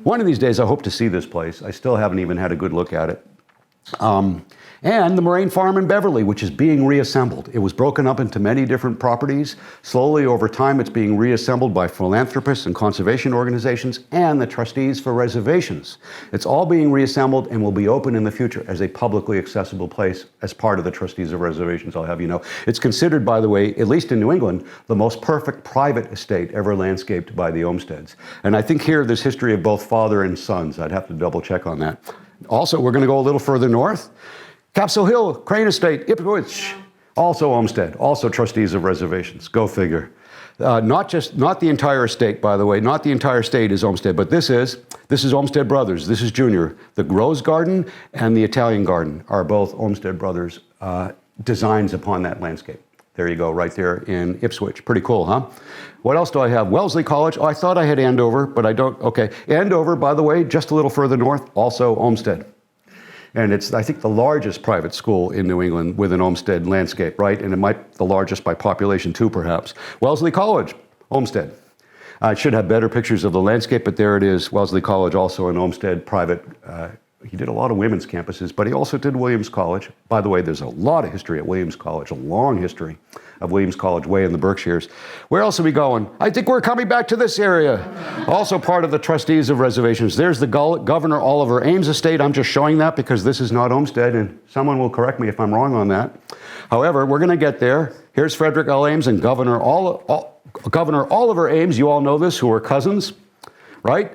One of these days, I hope to see this place. I still haven't even had a good look at it. And the Moraine Farm in Beverly, which is being reassembled. It was broken up into many different properties. Slowly over time, it's being reassembled by philanthropists and conservation organizations and the trustees for reservations. It's all being reassembled and will be open in the future as a publicly accessible place as part of the trustees of reservations, I'll have you know. It's considered, by the way, at least in New England, the most perfect private estate ever landscaped by the Olmsteds. And I think here there's history of both father and sons. I'd have to double check on that. Also, we're going to go a little further north. Capsule Hill, Crane Estate, Ipswich, also Olmsted, also trustees of reservations. Go figure. Not the entire estate, by the way. Not the entire estate is Olmsted, but this is Olmsted Brothers. This is Junior. The Rose Garden and the Italian Garden are both Olmsted Brothers designs upon that landscape. There you go, right there in Ipswich. Pretty cool, huh? What else do I have? Wellesley College. Oh, I thought I had Andover, but I don't. Okay. Andover, by the way, just a little further north, also Olmsted. And it's, I think, the largest private school in New England with an Olmsted landscape, right? And it might be the largest by population too, perhaps. Wellesley College, Olmsted. I should have better pictures of the landscape, but there it is. Wellesley College, also an Olmsted private. He did a lot of women's campuses, but he also did Williams College. By the way, there's a lot of history at Williams College, a long history of Williams College way in the Berkshires. Where else are we going? I think we're coming back to this area. Also part of the trustees of reservations. There's the Governor Oliver Ames estate. I'm just showing that because this is not Olmsted, and someone will correct me if I'm wrong on that. However, we're going to get there. Here's Frederick L. Ames and Governor Oliver Ames. You all know this, who are cousins, right?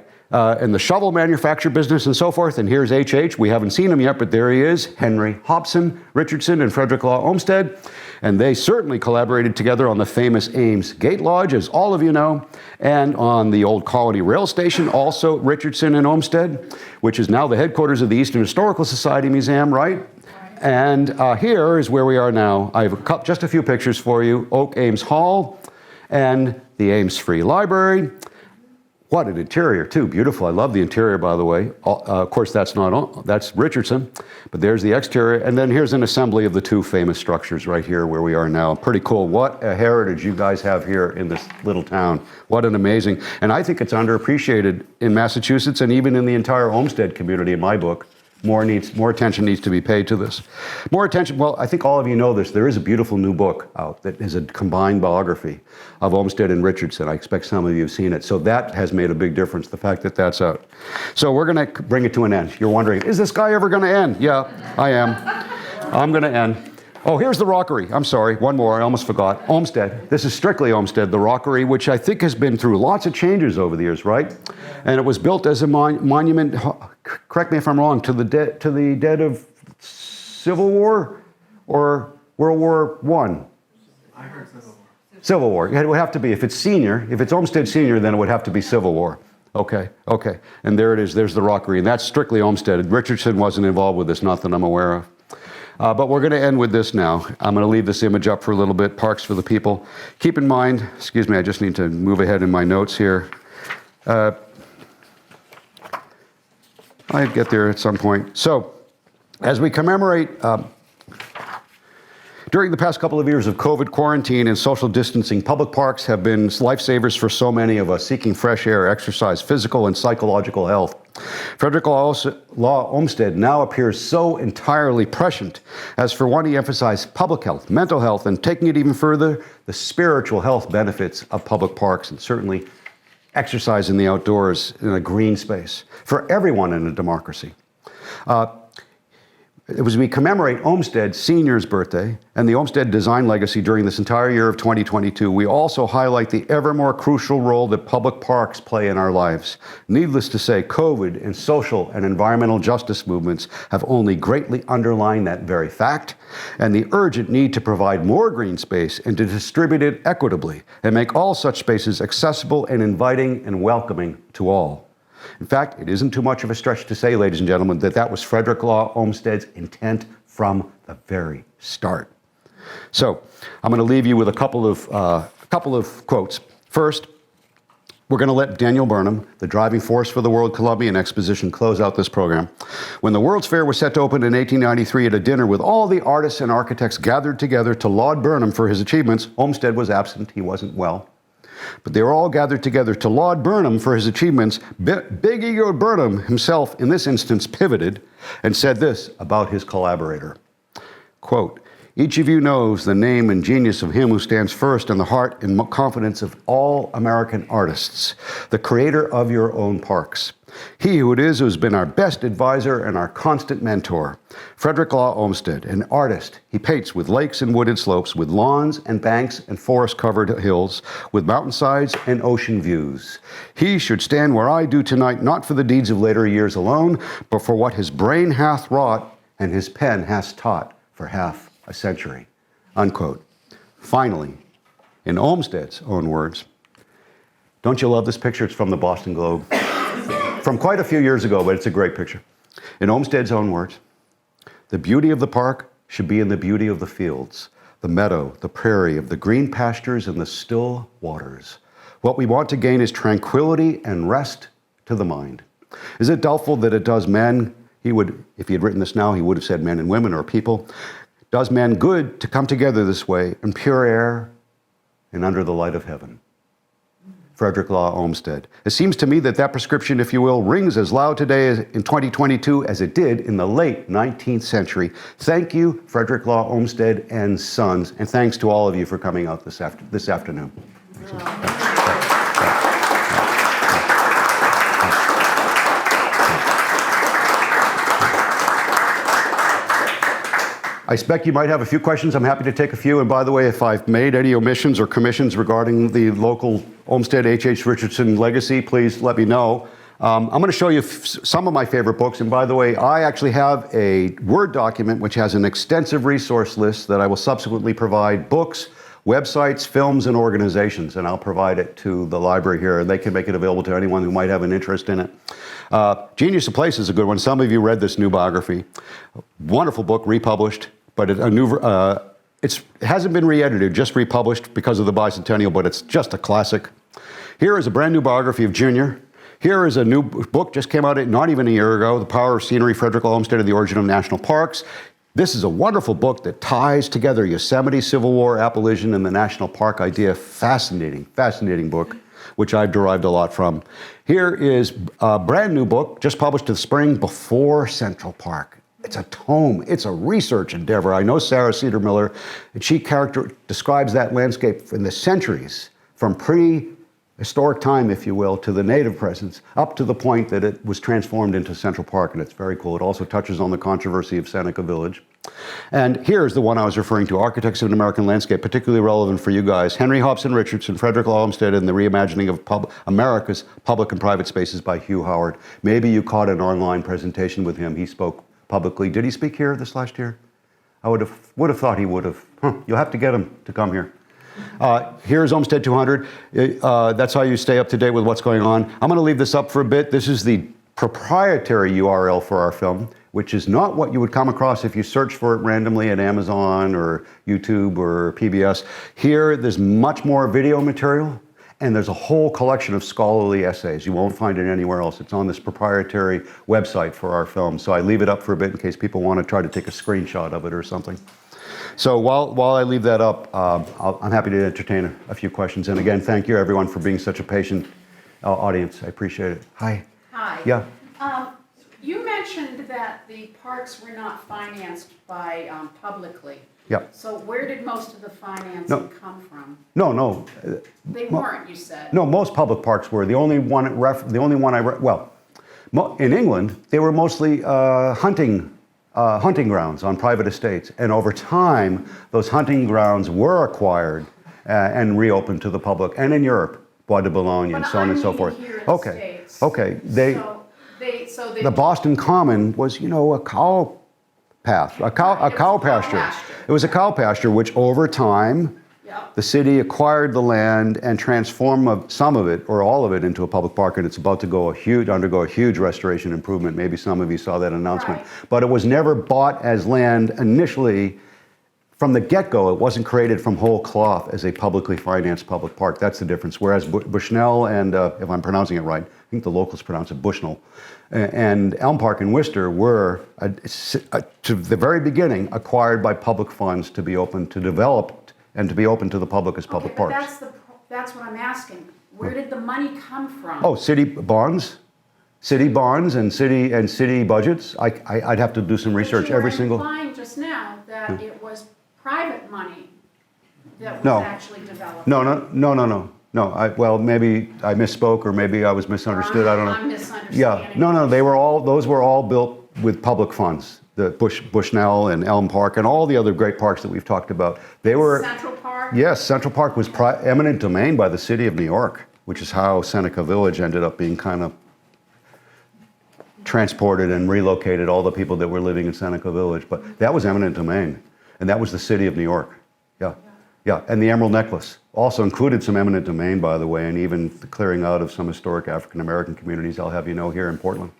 In the shovel manufacture business and so forth. And here's H.H. We haven't seen him yet, but there he is. Henry Hobson, Richardson, and Frederick Law Olmsted. And they certainly collaborated together on the famous Ames Gate Lodge, as all of you know, and on the old Colony Rail Station, also Richardson and Olmsted, which is now the headquarters of the Easton Historical Society Museum, right? And here is where we are now. I have just a few pictures for you. Oak Ames Hall and the Ames Free Library. What an interior, too. Beautiful. I love the interior, by the way. Of course, that's Richardson, but there's the exterior. And then here's an assembly of the two famous structures right here where we are now. Pretty cool. What a heritage you guys have here in this little town. What an amazing, and I think it's underappreciated in Massachusetts and even in the entire Olmsted community in my book. More attention needs to be paid to this. More attention, well, I think all of you know this. There is a beautiful new book out that is a combined biography of Olmsted and Richardson. I expect some of you have seen it. So that has made a big difference, the fact that that's out. So we're going to bring it to an end. You're wondering, is this guy ever going to end? Yeah, I am. I'm going to end. Oh, here's the Rockery. I'm sorry, one more, I almost forgot. Olmsted. This is strictly Olmsted, the Rockery, which I think has been through lots of changes over the years, right? And it was built as a monument, correct me if I'm wrong, to the dead of Civil War or World War I? I heard Civil War. Civil War. It would have to be, if it's Olmsted Senior, then it would have to be Civil War. Okay, okay. And there it is. There's the rockery. And that's strictly Olmsted. Richardson wasn't involved with this, not that I'm aware of. But we're going to end with this now. I'm going to leave this image up for a little bit, Parks for the People. Keep in mind, excuse me, I just need to move ahead in my notes here. I'll get there at some point. So, as we commemorate, during the past couple of years of COVID quarantine and social distancing, public parks have been lifesavers for so many of us seeking fresh air, exercise, physical and psychological health. Frederick Law Olmsted now appears so entirely prescient as for one to emphasize public health, mental health, and taking it even further, the spiritual health benefits of public parks and certainly exercise in the outdoors in a green space for everyone in a democracy. As we commemorate Olmsted's senior's birthday and the Olmsted design legacy during this entire year of 2022, we also highlight the ever more crucial role that public parks play in our lives. Needless to say, COVID and social and environmental justice movements have only greatly underlined that very fact and the urgent need to provide more green space and to distribute it equitably and make all such spaces accessible and inviting and welcoming to all. In fact, it isn't too much of a stretch to say, ladies and gentlemen, that that was Frederick Law Olmsted's intent from the very start. So, I'm going to leave you with a couple of quotes. First, we're going to let Daniel Burnham, the driving force for the World Colombian Exposition, close out this program. When the World's Fair was set to open in 1893 at a dinner with all the artists and architects gathered together to laud Burnham for his achievements, Olmsted was absent, he wasn't well. But they were all gathered together to laud Burnham for his achievements. Big-egoed Burnham himself, in this instance, pivoted and said this about his collaborator. Quote, "Each of you knows the name and genius of him who stands first in the heart and confidence of all American artists, the creator of your own parks. He who it is who has been our best advisor and our constant mentor. Frederick Law Olmsted, an artist. He paints with lakes and wooded slopes, with lawns and banks and forest-covered hills, with mountainsides and ocean views. He should stand where I do tonight, not for the deeds of later years alone, but for what his brain hath wrought and his pen hath taught for half a century." Unquote. Finally, in Olmsted's own words, don't you love this picture? It's from the Boston Globe. From quite a few years ago, but it's a great picture. In Olmsted's own words, "The beauty of the park should be in the beauty of the fields, the meadow, the prairie, of the green pastures and the still waters. What we want to gain is tranquility and rest to the mind. Is it doubtful that it does men," he would, if he had written this now, he would have said men and women or people, "does men good to come together this way in pure air and under the light of heaven?" Frederick Law Olmsted. It seems to me that that prescription, if you will, rings as loud today in 2022 as it did in the late 19th century. Thank you, Frederick Law Olmsted and Sons, and thanks to all of you for coming out this afternoon. I expect you might have a few questions. I'm happy to take a few. And by the way, if I've made any omissions or commissions regarding the local Olmsted H.H. Richardson legacy, please let me know. I'm going to show you some of my favorite books. And by the way, I actually have a Word document which has an extensive resource list that I will subsequently provide books, websites, films, and organizations. And I'll provide it to the library here, and they can make it available to anyone who might have an interest in it. Genius of Place is a good one. Some of you read this new biography. Wonderful book, republished. But it hasn't been re-edited, just republished because of the bicentennial, but it's just a classic. Here is a brand new biography of Junior. Here is a new book, just came out not even a year ago, The Power of Scenery, Frederick Law Olmsted and the Origin of National Parks. This is a wonderful book that ties together Yosemite, Civil War, Appalachian, and the national park idea. Fascinating, fascinating book, which I've derived a lot from. Here is a brand new book, just published this spring, Before Central Park. It's a tome. It's a research endeavor. I know Sarah Cedar Miller, and she describes that landscape in the centuries, from prehistoric time, if you will, to the native presence, up to the point that it was transformed into Central Park, and it's very cool. It also touches on the controversy of Seneca Village. And here's the one I was referring to, Architects of an American Landscape, particularly relevant for you guys. Henry Hobson Richardson, Frederick Law Olmsted, and the Reimagining of America's Public and Private Spaces by Hugh Howard. Maybe you caught an online presentation with him. He spoke publicly. Did he speak here this last year? I would have thought he would have. You'll have to get him to come here. Here's Olmsted 200. That's how you stay up to date with what's going on. I'm going to leave this up for a bit. This is the proprietary URL for our film, which is not what you would come across if you search for it randomly at Amazon or YouTube or PBS. Here, there's much more video material, and there's a whole collection of scholarly essays. You won't find it anywhere else. It's on this proprietary website for our film. So I leave it up for a bit in case people want to try to take a screenshot of it or something. So while I leave that up, I'm happy to entertain a few questions. And again, thank you everyone for being such a patient audience. I appreciate it. Hi. Hi. Yeah. You mentioned that the parks were not financed by publicly. Yeah. So where did most of the financing come from? No. They weren't, you said. No, most public parks were. The only one in England, they were mostly hunting grounds on private estates. And over time, those hunting grounds were acquired and reopened to the public. And in Europe, Bois de Boulogne and so on and so forth. Okay. The Boston Common was, a cow path, a cow pasture. It was a cow pasture, which over time, the city acquired the land and transformed some of it or all of it into a public park, and it's about to undergo a huge restoration improvement. Maybe some of you saw that announcement. Right. But it was never bought as land initially. From the get-go, it wasn't created from whole cloth as a publicly financed public park. That's the difference. Whereas Bushnell and, if I'm pronouncing it right, I think the locals pronounce it Bushnell, and Elm Park in Worcester were, to the very beginning, acquired by public funds to be open to developed and to be open to the public as public parks. That's what I'm asking. Where did the money come from? Oh, city bonds and city budgets. I'd have to do some research every single. You were implying just now that it was private money that was actually developed. No. Well, maybe I misspoke, or maybe I was misunderstood. I don't know. I'm misunderstanding. Yeah. No. Those were all built with public funds. The Bushnell and Elm Park and all the other great parks that we've talked about. They were. Central Park. Yes, Central Park was eminent domain by the city of New York, which is how Seneca Village ended up being kind of transported and relocated all the people that were living in Seneca Village. But that was eminent domain, and that was the city of New York. Yeah, and the Emerald Necklace also included some eminent domain, by the way, and even the clearing out of some historic African-American communities, I'll have you know, here in Boston,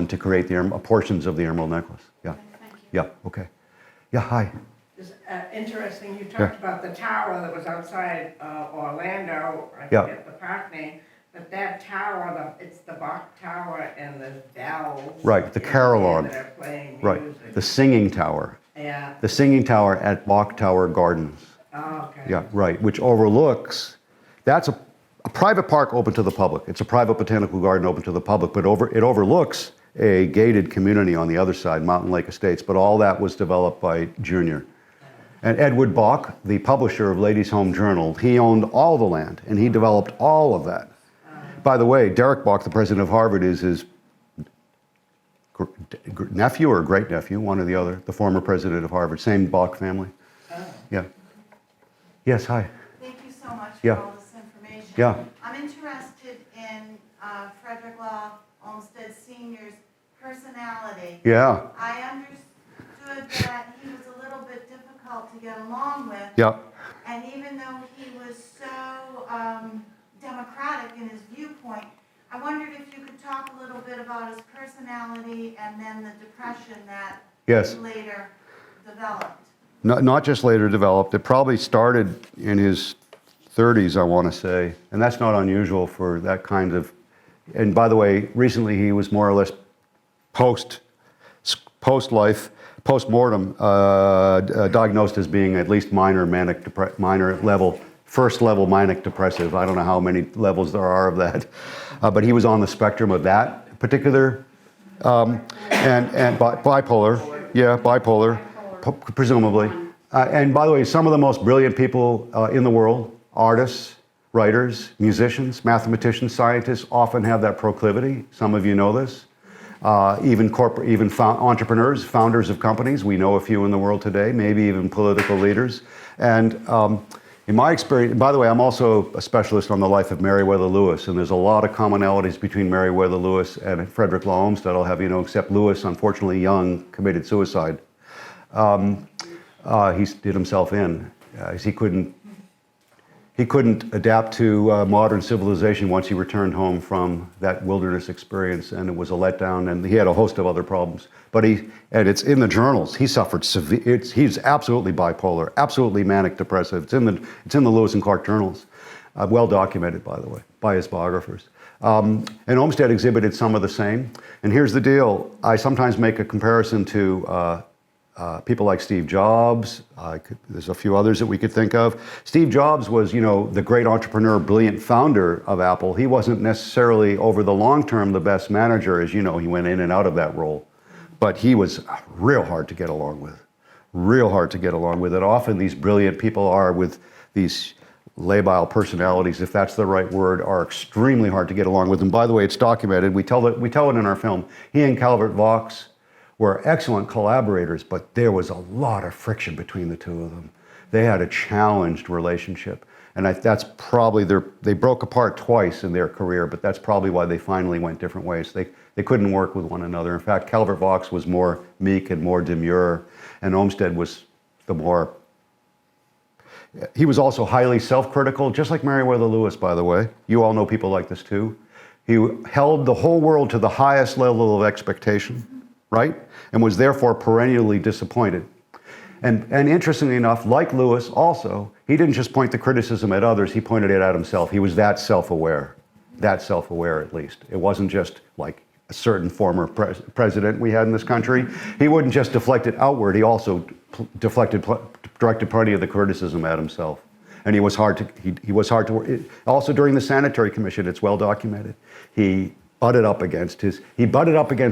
to create portions of the Emerald Necklace. Yeah. Okay, thank you. Yeah, okay. Yeah, hi. It's interesting, you talked about the tower that was outside Orlando, I forget the park name, but that tower, it's the Bach Tower and the bells. Right, the carillon. That are playing right, music. the singing tower. Yeah. The singing tower at Bach Tower Gardens. Oh, okay. Yeah, right, which overlooks, that's a private park open to the public. It's a private botanical garden open to the public, but it overlooks a gated community on the other side, Mountain Lake Estates, but all that was developed by Junior. And Edward Bach, the publisher of Ladies' Home Journal, he owned all the land, and he developed all of that. By the way, Derek Bach, the president of Harvard, is his nephew or great-nephew, one or the other, the former president of Harvard, same Bach family. Yeah. Yes, hi. Thank you so much for all this information. Yeah. I'm interested in Frederick Olmsted Sr.'s personality. Yeah. I understood that he was a little bit difficult to get along with. Yeah. And even though he was so democratic in his viewpoint, I wondered if you could talk a little bit about his personality and then the depression that later developed. Not just later developed. It probably started in his 30s, I want to say. And that's not unusual for that kind of... And by the way, recently he was more or less post-life, post-mortem, diagnosed as being at least first level manic depressive. I don't know how many levels there are of that. But he was on the spectrum of that particular, and bipolar. Yeah, bipolar. Presumably. And by the way, some of the most brilliant people in the world, artists, writers, musicians, scientists, often have that proclivity. Some of you know this. Even entrepreneurs, founders of companies. We know a few in the world today, maybe even political leaders. And in my experience, by the way, I'm also a specialist on the life of Meriwether Lewis, and there's a lot of commonalities between Meriwether Lewis and Frederick Law Olmsted, I'll have you know, except Lewis, unfortunately young, committed suicide. He did himself in as he couldn't adapt to modern civilization once he returned home from that wilderness experience, and it was a letdown, and he had a host of other problems. But and it's in the journals, he suffered severe, he's absolutely bipolar, absolutely manic depressive. It's in the Lewis and Clark journals, well documented, by the way, by his biographers. And Olmsted exhibited some of the same. And here's the deal, I sometimes make a comparison to people like Steve Jobs. There's a few others that we could think of. Steve Jobs was, the great entrepreneur, brilliant founder of Apple. He wasn't necessarily, over the long term, the best manager. As you know, he went in and out of that role. But he was real hard to get along with. Real hard to get along with. And often these brilliant people are with these labile personalities, if that's the right word, are extremely hard to get along with. And by the way, it's documented. We tell it in our film. He and Calvert Vaux were excellent collaborators, but there was a lot of friction between the two of them. They had a challenged relationship. And that's probably, they broke apart twice in their career, but that's probably why they finally went different ways. They couldn't work with one another. In fact, Calvert Vaux was more meek and more demure, and Olmsted was he was also highly self-critical, just like Meriwether Lewis, by the way. You all know people like this too. He held the whole world to the highest level of expectation, right? And was therefore perennially disappointed. And interestingly enough, like Lewis also, he didn't just point the criticism at others, he pointed it at himself. He was that self-aware at least. It wasn't just like a certain former president we had in this country. He wouldn't just deflect it outward, he also directed plenty of the criticism at himself. And he was hard to work. Also during the Sanitary Commission, it's well documented. He butted up against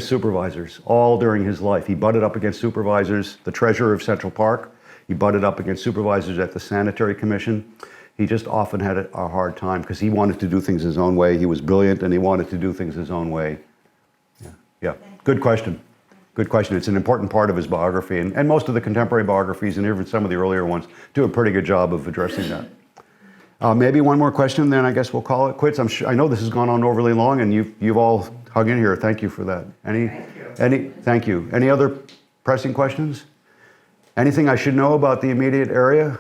supervisors all during his life. He butted up against supervisors, the treasurer of Central Park. He butted up against supervisors at the Sanitary Commission. He just often had a hard time because he wanted to do things his own way. He was brilliant and he wanted to do things his own way. Yeah. Good question. Good question. It's an important part of his biography, and most of the contemporary biographies, and even some of the earlier ones, do a pretty good job of addressing that. Maybe one more question, then I guess we'll call it quits. I know this has gone on overly long, and you've all hung in here. Thank you for that. Thank you. Any other pressing questions? Anything I should know about the immediate area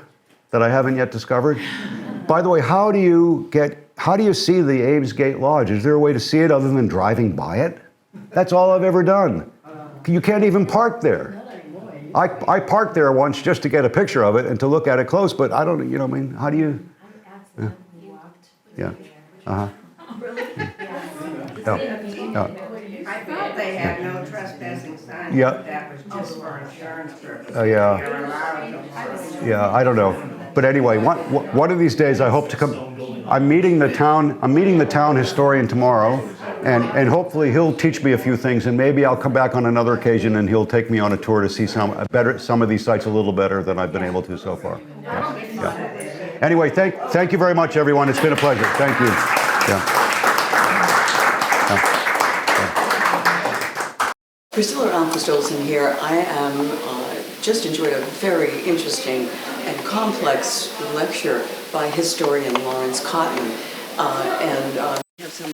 that I haven't yet discovered? By the way, how do you see the Ames Gate Lodge? Is there a way to see it other than driving by it? That's all I've ever done. You can't even park there. I parked there once just to get a picture of it and to look at it close, but I don't, how do you? Yeah. Uh-huh. I thought they had no trespassing signs, Yeah. but that was just for insurance purposes. Yeah. They're allowed to. Yeah, I don't know. But anyway, one of these days I hope to come. I'm meeting the town historian tomorrow, and hopefully he'll teach me a few things, and maybe I'll come back on another occasion and he'll take me on a tour to see some of these sites a little better than I've been able to so far. Yeah. Anyway, thank you very much, everyone. It's been a pleasure. Thank you. Yeah. Priscilla Alpha-Stolzen here. I am just enjoyed a very interesting and complex lecture by historian Lawrence Cotton. We have some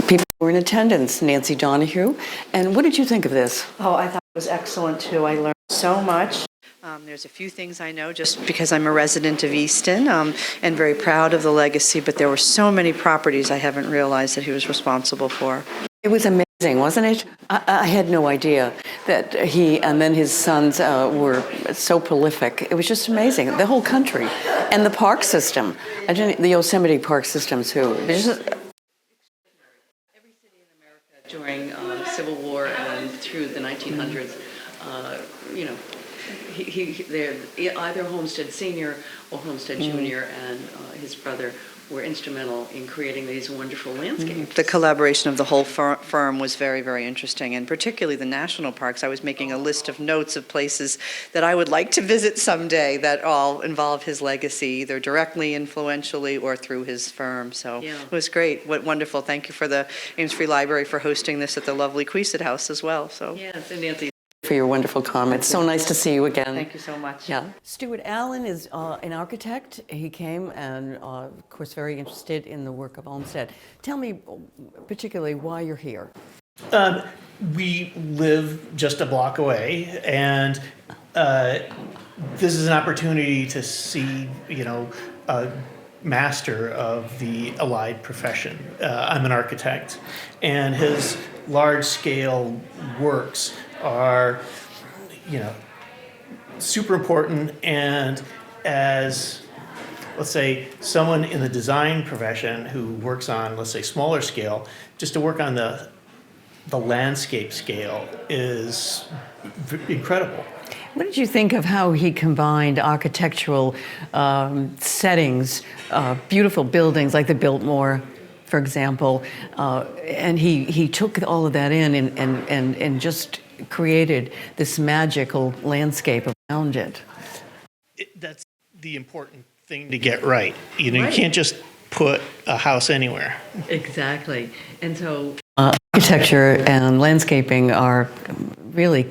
people who were in attendance, Nancy Donahue. And what did you think of this? Oh, I thought it was excellent too. I learned so much. There's a few things I know just because I'm a resident of Easton and very proud of the legacy, but there were so many properties I haven't realized that he was responsible for. It was amazing, wasn't it? I had no idea that he and then his sons were so prolific. It was just amazing. The whole country. And the park system. The Yosemite Park system, too. Every city in America during Civil War and through the 1900s, either Homestead Senior or Homestead Junior and his brother were instrumental in creating these wonderful landscapes. The collaboration of the whole firm was very, very interesting, and particularly the national parks. I was making a list of notes of places that I would like to visit someday that all involve his legacy, either directly, influentially, or through his firm. So It was great. What wonderful. Thank you for the Ames Free Library for hosting this at the lovely Queeset House as well. So yes, and Nancy, for your wonderful comments. So nice to see you again. Thank you so much. Yeah. Stuart Allen is an architect. He came and, of course, very interested in the work of Olmsted. Tell me particularly why you're here. We live just a block away, and this is an opportunity to see, a master of the allied profession. I'm an architect, and his large-scale works are, super important. And as, let's say, someone in the design profession who works on, let's say, smaller scale, just to work on the landscape scale is incredible. What did you think of how he combined architectural settings, beautiful buildings like the Biltmore, for example, and he took all of that in and just created this magical landscape around it? That's the important thing to get right. You can't just put a house anywhere. Exactly. And so architecture and landscaping are really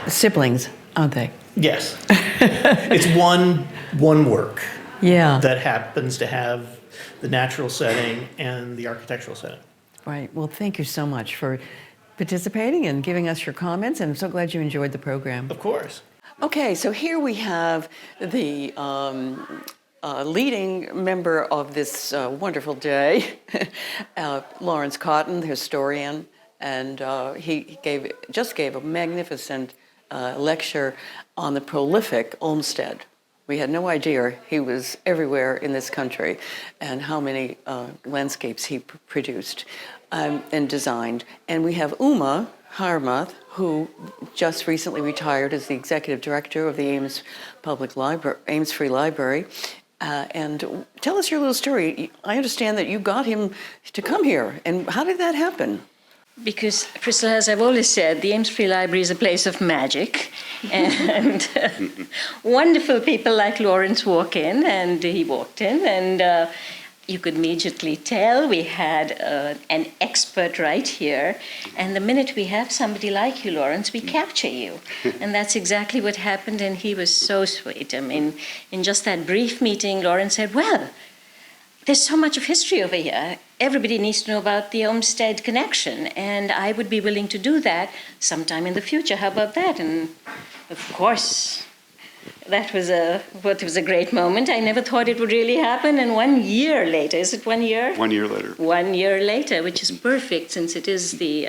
siblings, aren't they? Yes. It's one work Yeah. that happens to have the natural setting and the architectural setting. Right. Well, thank you so much for participating and giving us your comments, and I'm so glad you enjoyed the program. Of course. Okay, so here we have the leading member of this wonderful day, Lawrence Cotton, the historian, and he just gave a magnificent lecture on the prolific Olmstead. We had no idea he was everywhere in this country and how many landscapes he produced and designed. And we have Uma Harmath, who just recently retired as the executive director of the Ames Public Library, Ames Free Library. And tell us your little story. I understand that you got him to come here, and how did that happen? Because, Crystal, as I've always said, the Ames Free Library is a place of magic, and wonderful people like Lawrence walk in, and he walked in, and you could immediately tell we had an expert right here, and the minute we have somebody like you, Lawrence, we capture you. And that's exactly what happened, and he was so sweet. I mean, in just that brief meeting, Lawrence said, well, there's so much of history over here. Everybody needs to know about the Olmstead connection, and I would be willing to do that sometime in the future. How about that? And of course, that was a great moment. I never thought it would really happen. And 1 year later, is it 1 year? 1 year later. 1 year later, which is perfect since it is the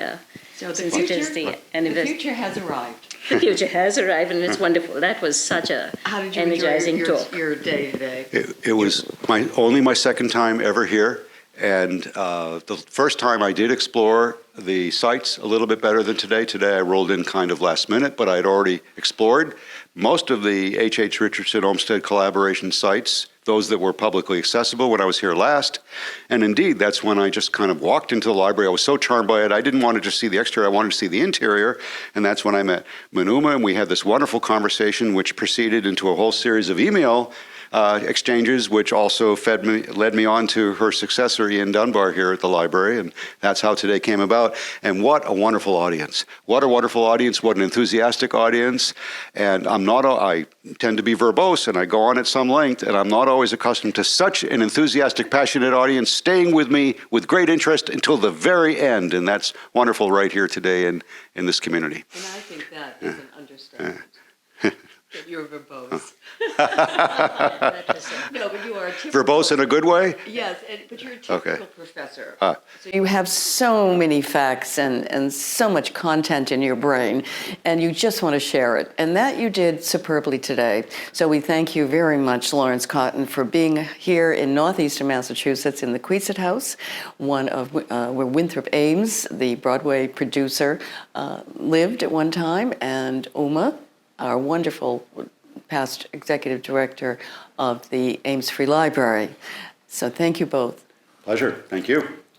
anniversary. The future has arrived. The future has arrived, and it's wonderful. That was such a energizing talk. Your day today? It was only my second time ever here, and the first time I did explore the sites a little bit better than today. Today I rolled in kind of last minute, but I'd already explored most of the H.H. Richardson Olmsted collaboration sites, those that were publicly accessible when I was here last. And indeed, that's when I just kind of walked into the library. I was so charmed by it. I didn't want to just see the exterior. I wanted to see the interior. And that's when I met Manuma, and we had this wonderful conversation, which proceeded into a whole series of email exchanges, which also led me on to her successor, Ian Dunbar, here at the library, and that's how today came about. And what a wonderful audience. What a wonderful audience, what an enthusiastic audience. And I tend to be verbose, and I go on at some length, and I'm not always accustomed to such an enthusiastic, passionate audience staying with me with great interest until the very end, and that's wonderful right here today in this community. And I think that is an understatement. That you're verbose. No, but you are a typical... Verbose in a good way? Yes, but you're a typical professor. So you have so many facts and so much content in your brain, and you just want to share it. And that you did superbly today. So we thank you very much, Lawrence Cotton, for being here in northeastern Massachusetts in the Queeset House, one of where Winthrop Ames, the Broadway producer, lived at one time, and Uma, our wonderful past executive director of the Ames Free Library. So thank you both. Pleasure. Thank you.